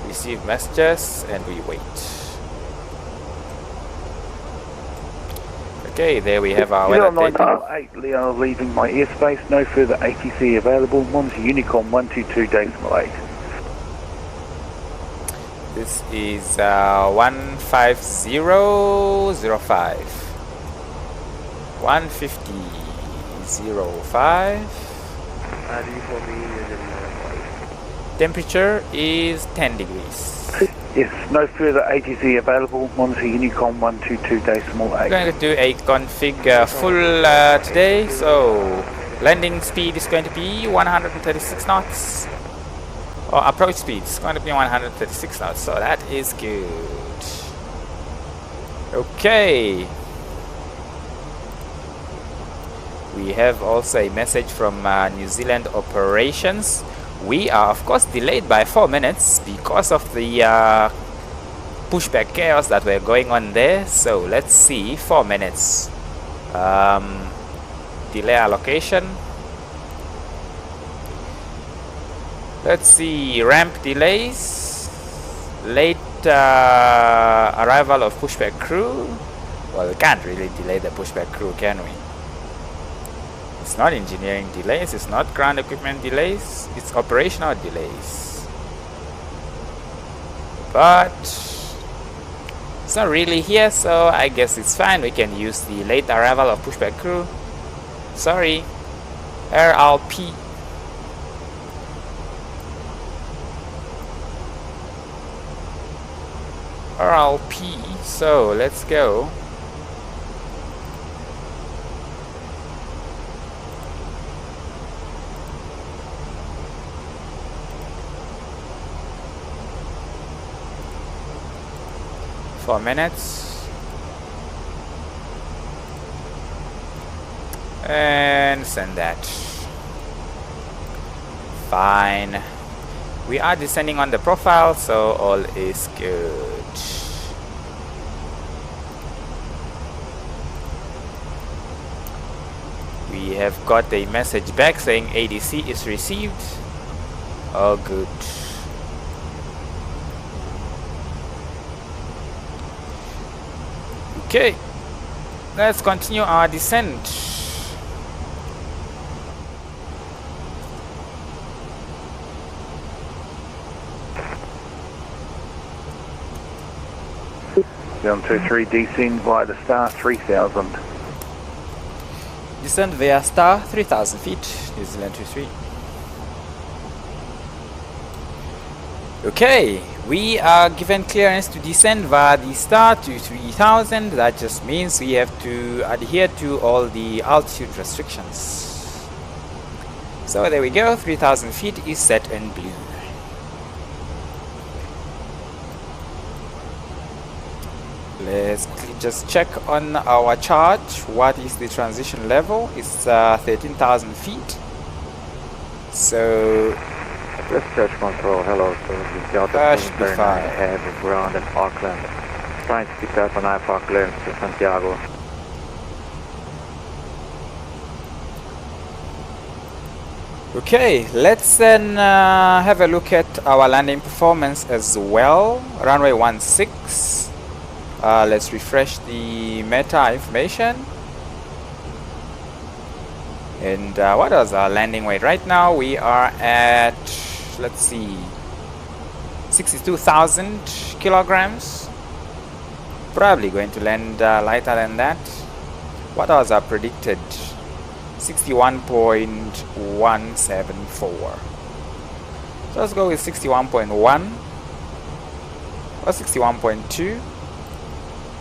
Receive messages, and we wait. Okay, there we have our weather data. 8 Leo leaving my airspace, no further ATC available. Monza Unicorn 122.8. This is 15005. 150.05. Temperature is 10 degrees. Yes, no further ATC available. Monza Unicorn 122.8. We're going to do a config full today. So landing speed is going to be 136 knots. Or approach speed is going to be 136 knots. So that is good. Okay. We have also a message from New Zealand operations. We are of course delayed by 4 minutes because of the pushback chaos that were going on there. So let's see, 4 minutes delay allocation. Let's see, ramp delays, late arrival of pushback crew. Well, we can't really delay the pushback crew, can we? It's not engineering delays, it's not ground equipment delays, it's operational delays. But it's not really here, so I guess it's fine. We can use the late arrival of pushback crew. Sorry, RLP. RLP, so let's go. For minutes and send that. Fine. We are descending on the profile, so all is good. We have got a message back saying ADC is received. All good. Okay, let's continue our descent. Down to 3, descend via the star 3000. Descend via star 3000 feet, New Zealand 23. Okay, we are given clearance to descend via the star to 3000. That just means we have to adhere to all the altitude restrictions. So there we go, 3000 feet is set in blue. Let's just check on our chart. What is the transition level? It's 13,000 feet. So Dispatch control, hello, so the Delta should be 739 fine. have ground in Auckland. Trying to pick up on Auckland to Santiago. Okay, let's then have a look at our landing performance as well. Runway 16. Let's refresh the meta information. And what was our landing weight? Right now we are at, let's see, 62,000 kilograms. Probably going to land lighter than that. What was our predicted? 61.174. So let's go with 61.1 or 61.2.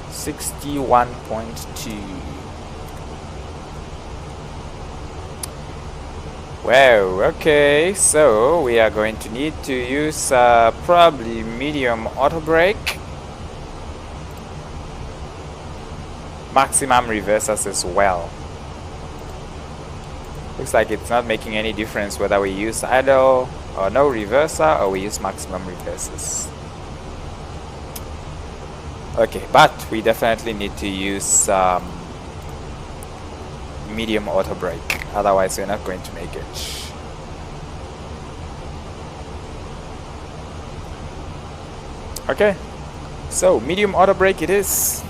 61.2. Wow, okay, so we are going to need to use probably medium auto brake, maximum reversers as well. Looks like it's not making any difference whether we use idle or no reverser or we use maximum reversers. Okay, but we definitely need to use medium auto brake, otherwise we're not going to make it. Okay, so medium auto brake it is.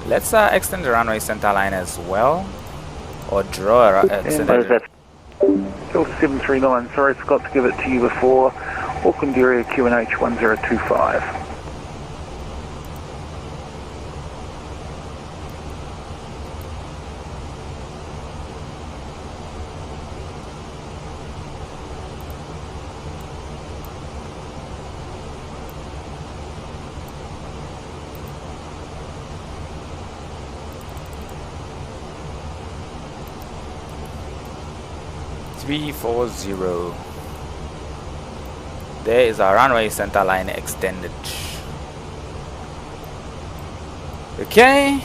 Let's extend the runway center line as well, or draw a extended. Still 739, sorry Scott to give it to you before. Auckland area QNH 1025. There is our runway center line extended. Okay,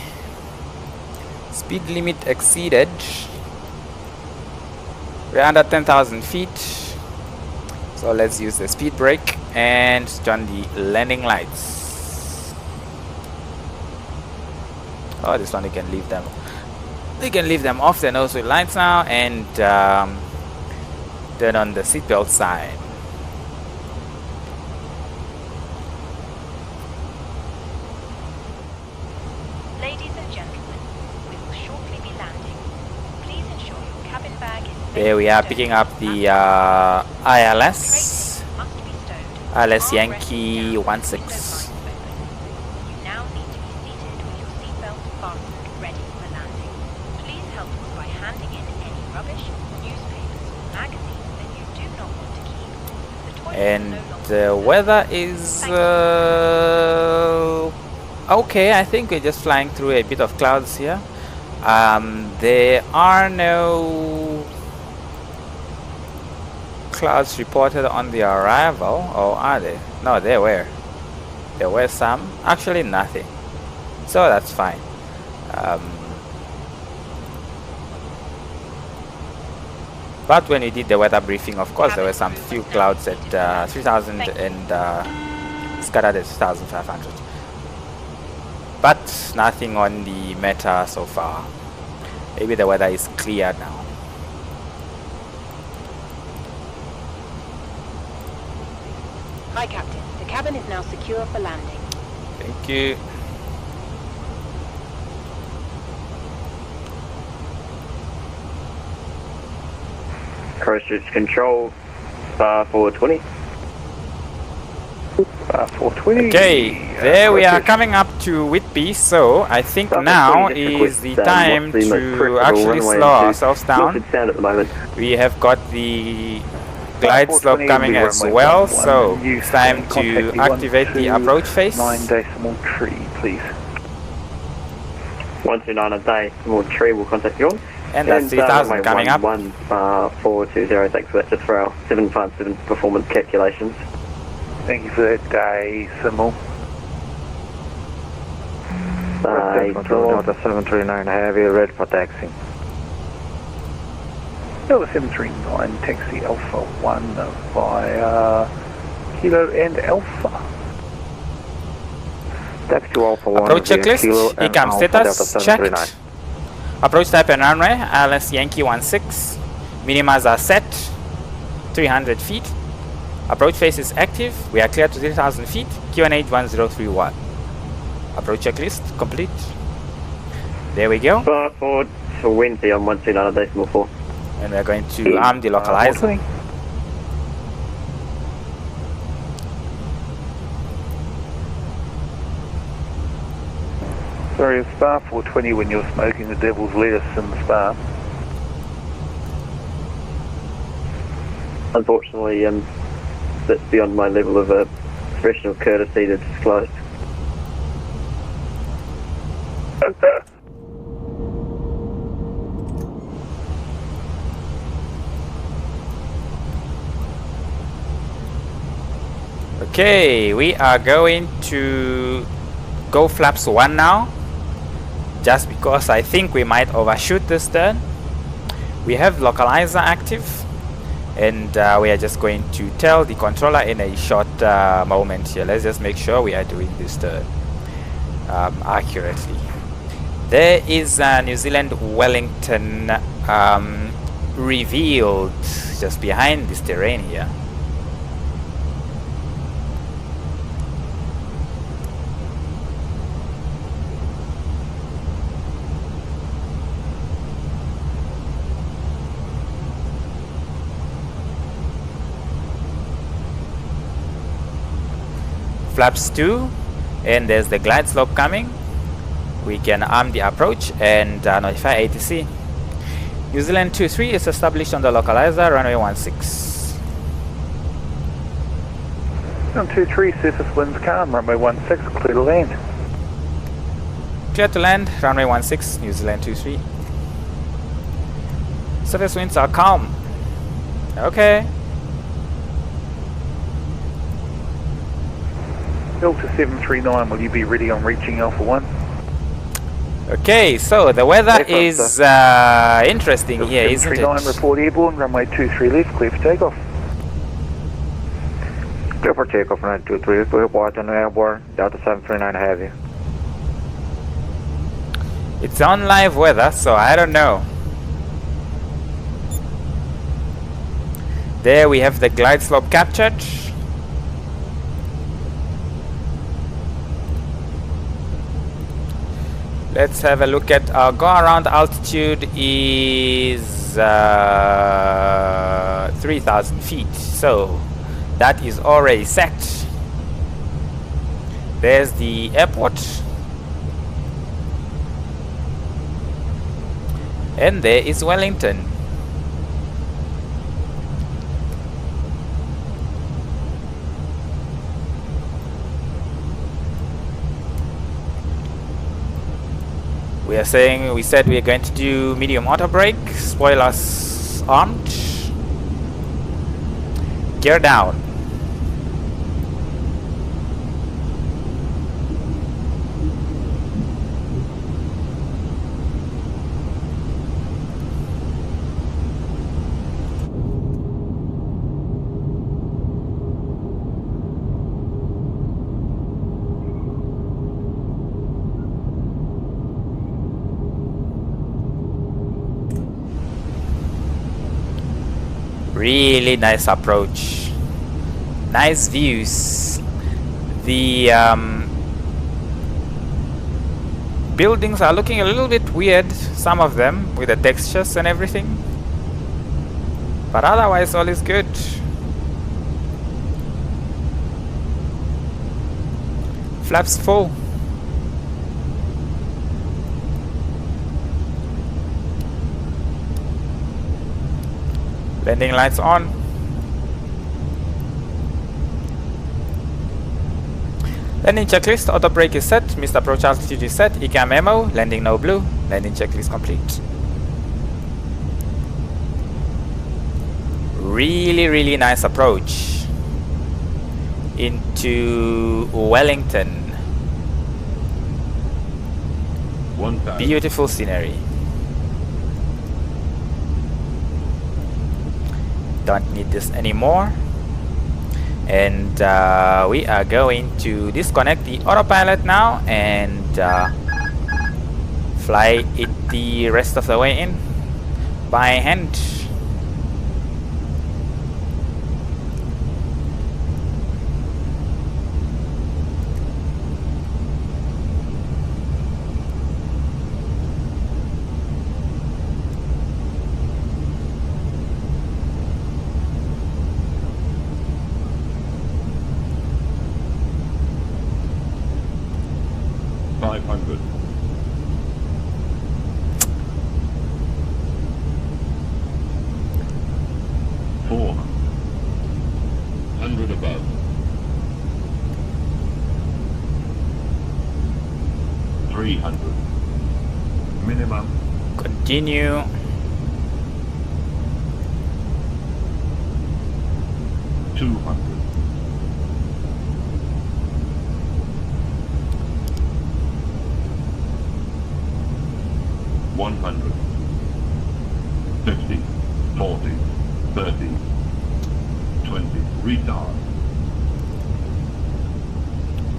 speed limit exceeded. We're under 10,000 feet, so let's use the speed brake and turn the landing lights. Oh, this one you can leave them. You can leave them off the nose with lights now, and turn on the seatbelt sign. Ladies and gentlemen, we will shortly be landing. Please ensure your cabin bag is There we are, picking up the ILS. ILS Yankee 16. You now need to be seated with your seatbelt fastened, ready for landing. Please help us by handing in any rubbish, newspapers, magazines that you do not want to keep. The toilet And the weather is okay. I think we're just flying through a bit of clouds here. There are no clouds reported on the arrival, or are they? No, there were some. Actually nothing, so that's fine. But when we did the weather briefing, of course, there were some few clouds at 3,000 and scattered at 3,500. But nothing on the meta so far. Maybe the weather is clear now. Hi, Captain. The cabin is now secure for landing. Thank you. Cruise control, 420. 420. Okay, there we are coming up to Whitby, so I think now is the time to actually slow ourselves down. We have got the glide slope coming as well, so it's time to activate the approach phase. 9.3, please. 129 a day, more tree will contact you on. And that's 3,000 coming up. 4206, so that's just for our 757 performance calculations. Thank you for that day, Simul. Delta 739 Heavy, ready for taxi. Delta 739, taxi Alpha 1 via Kilo and Alpha. Taxi to Alpha 1. Approach checklist, ECAM status checked. Approach type and runway, ILS Yankee 16. Minimums are set, 300 feet. Approach phase is active, we are clear to 3,000 feet, QNH 1031. Approach checklist complete. There we go. Forward, so wind on 129.4. And we are going to arm the localizer. Sorry, it's Spa 420 when you're smoking the devil's lettuce in the Spa. Unfortunately, that's beyond my level of professional courtesy to disclose. Okay, we are going to go flaps 1 now, just because I think we might overshoot this turn. We have localizer active, and we are just going to tell the controller in a short moment here. Let's just make sure we are doing this turn accurately. There is New Zealand Wellington revealed just behind this terrain here. Flaps 2, and there's the glide slope coming. We can arm the approach and notify ATC. New Zealand 23 is established on the localizer, runway 16. 23, surface winds calm, runway 16, clear to land. Clear to land, runway 16, New Zealand 23. Surface winds are calm. Okay. Delta 739, will you be ready on reaching Alpha 1? Okay, so the weather is interesting Delta here, isn't it? 739, report airborne, runway 23 left, clear for takeoff. Clear for takeoff, 923, report on airborne, Delta 739 Heavy. It's on live weather, so I don't know. There we have the glide slope captured. Let's have a look at our go around altitude is 3,000 feet, so that is already set. There's the airport, and there is Wellington. We said we are going to do medium auto brake, spoilers armed, gear down. Really nice approach, nice views. The buildings are looking a little bit weird, some of them with the textures and everything, but otherwise all is good. Flaps full. Landing lights on. Landing checklist, auto brake is set, missed approach altitude is set, ECAM memo, landing no blue, landing checklist complete. Really nice approach. into Wellington. 1,000. Beautiful scenery. Don't need this anymore. And we are going to disconnect the autopilot now and fly it the rest of the way in by hand. Continue.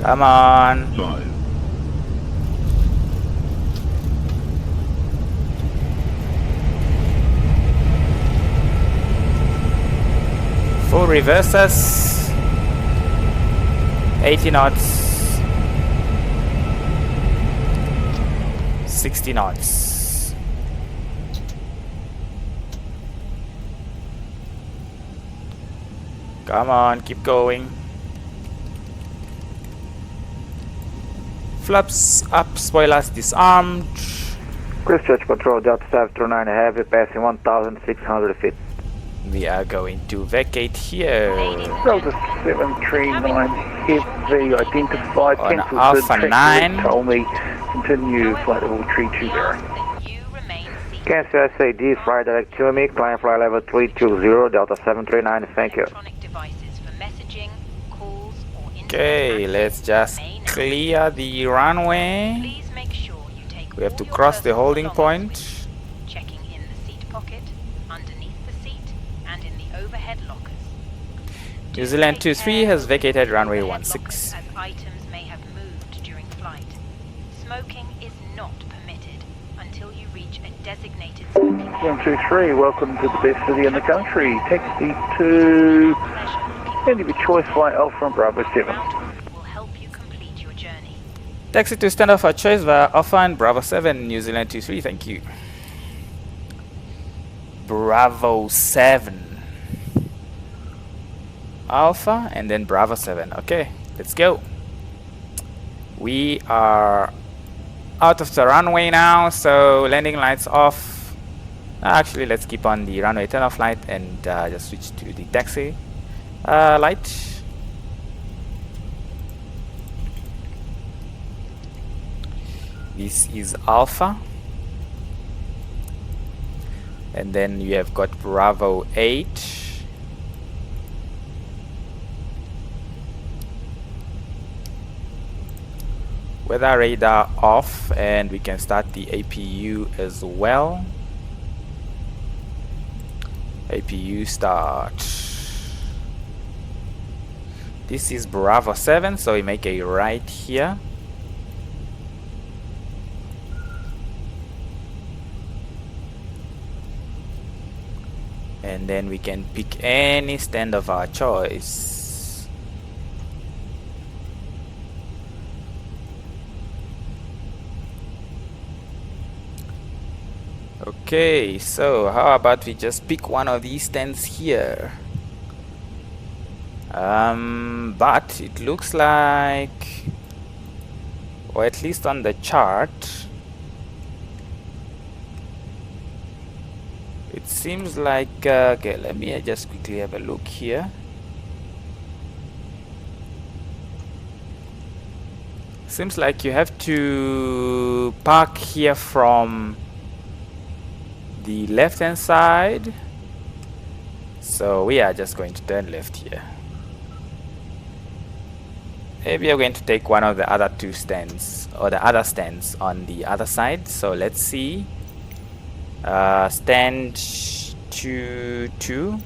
Come on. 5. Full reverses. 80 knots. 60 knots. Come on, keep going. Flaps up, spoilers disarmed. Christchurch Control, Delta 729 Heavy, passing 1,600 feet. We are going to vacate here. Delta 739 Heavy, identified, on cancelled Alpha 9. Tell me, continue flight level 320. Cancel SAD, fly direct to me, climb flight level 320, Delta 739, thank you. Okay, let's just clear the runway. We have to cross the holding point. Checking in the seat pocket, underneath the seat, and in the overhead lockers. New Zealand 23 has vacated runway 16. As items may have moved during flight. Smoking is not permitted until you reach a designated smoking area. 123, welcome to the best city in the country. Taxi to NZAA Choice Flight Alpha and Bravo 7. Will help you complete your journey. Taxi to standoff for choice via Alpha and Bravo 7, New Zealand 23, thank you. Bravo 7. Alpha and then Bravo 7. Okay, let's go. We are out of the runway now, so landing lights off. Actually, let's keep on the runway turn off light and just switch to the taxi light. This is Alpha, and then you have got Bravo 8. Weather radar off, and we can start the APU as well. APU start. This is Bravo 7, so we make a right here. And then we can pick any stand of our choice. Okay, so how about we just pick one of these stands here? But it looks like, or at least on the chart, it seems like okay, let me just quickly have a look here. Seems like you have to park here from the left hand side, so we are just going to turn left here. Maybe we're going to take one of the other two stands, or the other stands on the other side. So let's see. Stand 2-2.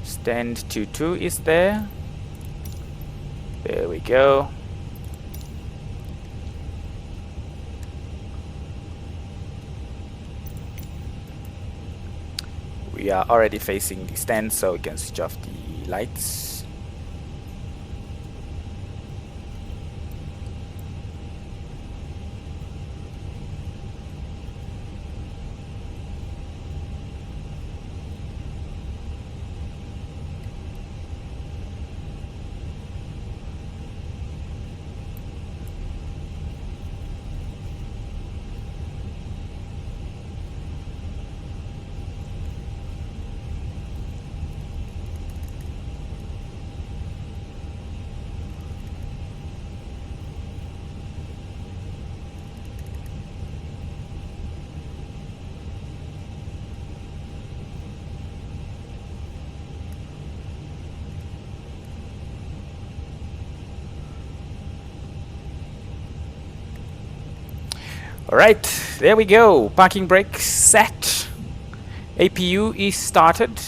Stand 2-2 is there. There we go. We are already facing the stand, so we can switch off the lights. Alright, there we go. Parking brake set. APU is started.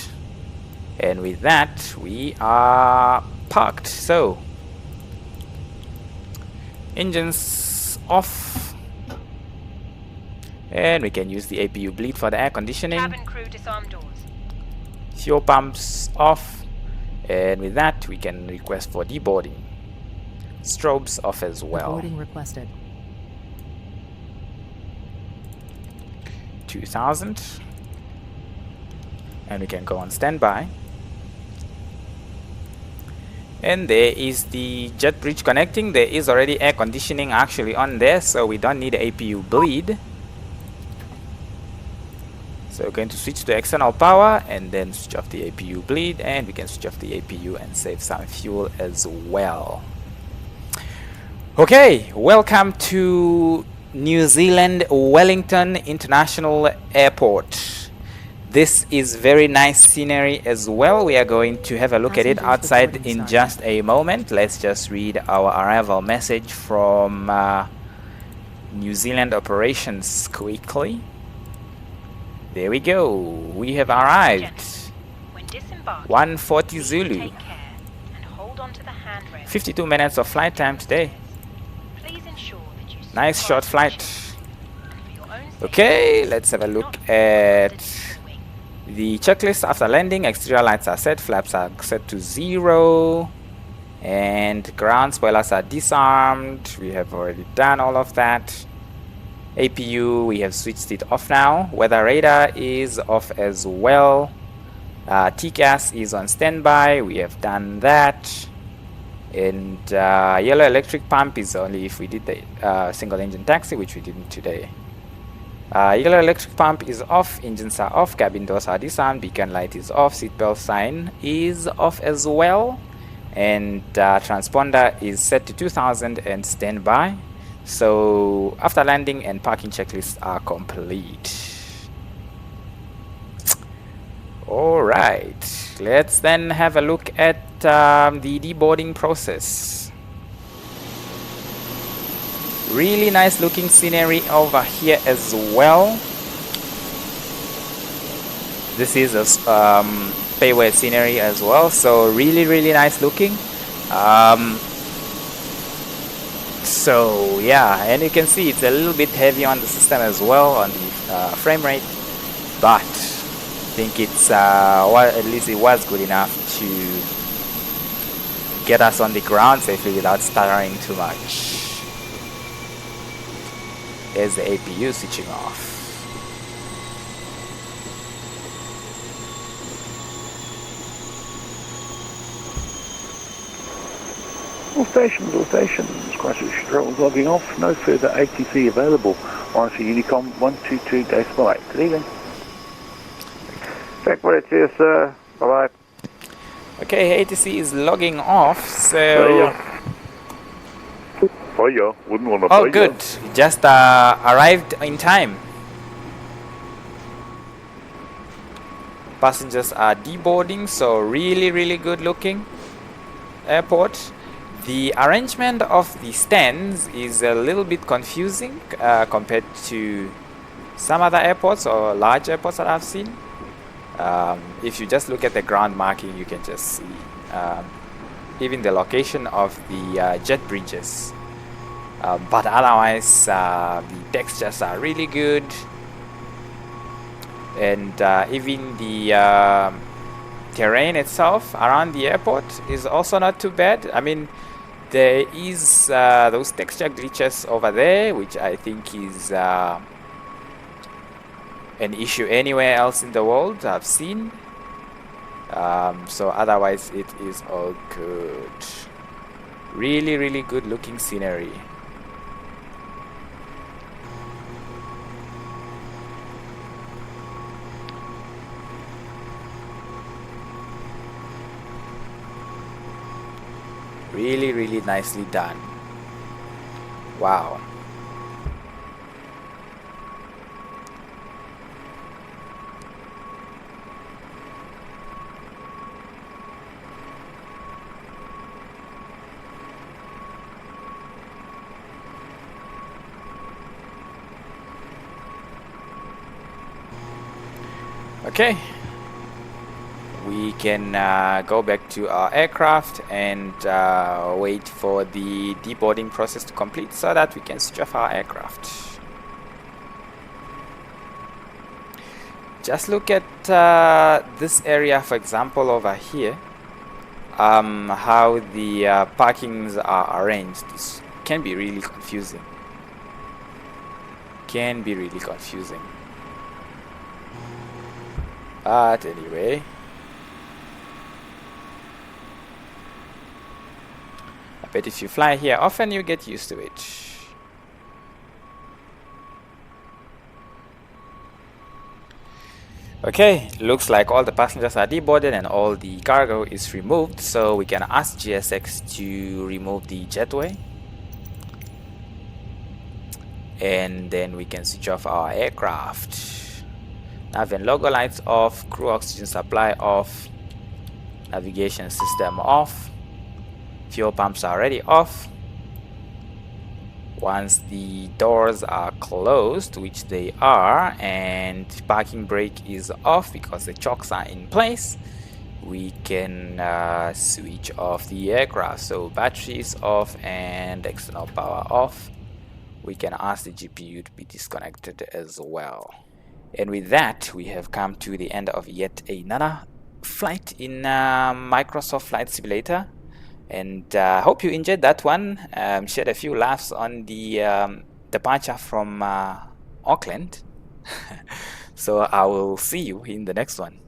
And with that, we are parked. So, engines off. And we can use the APU bleed for the air conditioning. Cabin crew disarm doors. Fuel pumps off. And with that, we can request for deboarding. Strobes off as well. Boarding requested. 2000, and we can go on standby. And there is the jet bridge connecting. There is already air conditioning actually on there, so we don't need APU bleed. So we're going to switch to external power and then switch off the APU bleed, and we can switch off the APU and save some fuel as well. Okay, welcome to New Zealand Wellington International Airport. This is very nice scenery as well. We are going to have a look at it outside in just a moment. Let's just read our arrival message from New Zealand operations quickly. There we go. We have arrived. 140 Zulu. 52 minutes of flight time today. Nice short flight. Okay, let's have a look at the checklist. After landing, exterior lights are set, flaps are set to 0, and ground spoilers are disarmed. We have already done all of that. APU, we have switched it off now. Weather radar is off as well. TCAS is on standby. We have done that. And yellow electric pump is only if we did the single engine taxi, which we didn't today. Yellow electric pump is off, engines are off, cabin doors are disarmed, beacon light is off, seatbelt sign is off as well, and transponder is set to 2000 and standby. So after landing and parking checklists are complete. Alright, let's then have a look at the deboarding process. Really nice looking scenery over here as well. This is a payway scenery as well, so really nice looking. So yeah, and you can see it's a little bit heavy on the system as well, on the frame rate, but I think it's well, at least it was good enough to get us on the ground safely without stuttering too much. There's the APU switching off. All stations, Christchurch Controls logging off, no further ATC available. RC Unicom 122.8. Good evening. Check for it, cheers, sir. Bye-bye. Okay, ATC is logging off, so... Hiya, wouldn't want to oh, good. Just arrived in time. Passengers are deboarding, so really good looking airport. The arrangement of the stands is a little bit confusing compared to some other airports or large airports that I've seen. If you just look at the ground marking, you can just see even the location of the jet bridges. But otherwise, the textures are really good, and even the terrain itself around the airport is also not too bad. I mean, there is those texture glitches over there, which I think is an issue anywhere else in the world I've seen. So otherwise it is all good. Really good looking scenery. Really nicely done. Wow. Okay, we can go back to our aircraft and wait for the deboarding process to complete so that we can switch off our aircraft. Just look at this area, for example, over here, how the parkings are arranged. This can be really confusing. But anyway, I bet if you fly here often, you get used to it. Okay, looks like all the passengers are deboarded and all the cargo is removed, so we can ask GSX to remove the jetway, and then we can switch off our aircraft. Nav and logo lights off, crew oxygen supply off, navigation system off, fuel pumps are already off. Once the doors are closed, which they are, and parking brake is off because the chocks are in place, we can switch off the aircraft. So battery is off and external power off. We can ask the GPU to be disconnected as well. And with that, we have come to the end of yet another flight in Microsoft Flight Simulator. And hope you enjoyed that one. Shared a few laughs on the departure from Auckland. So I will see you in the next one.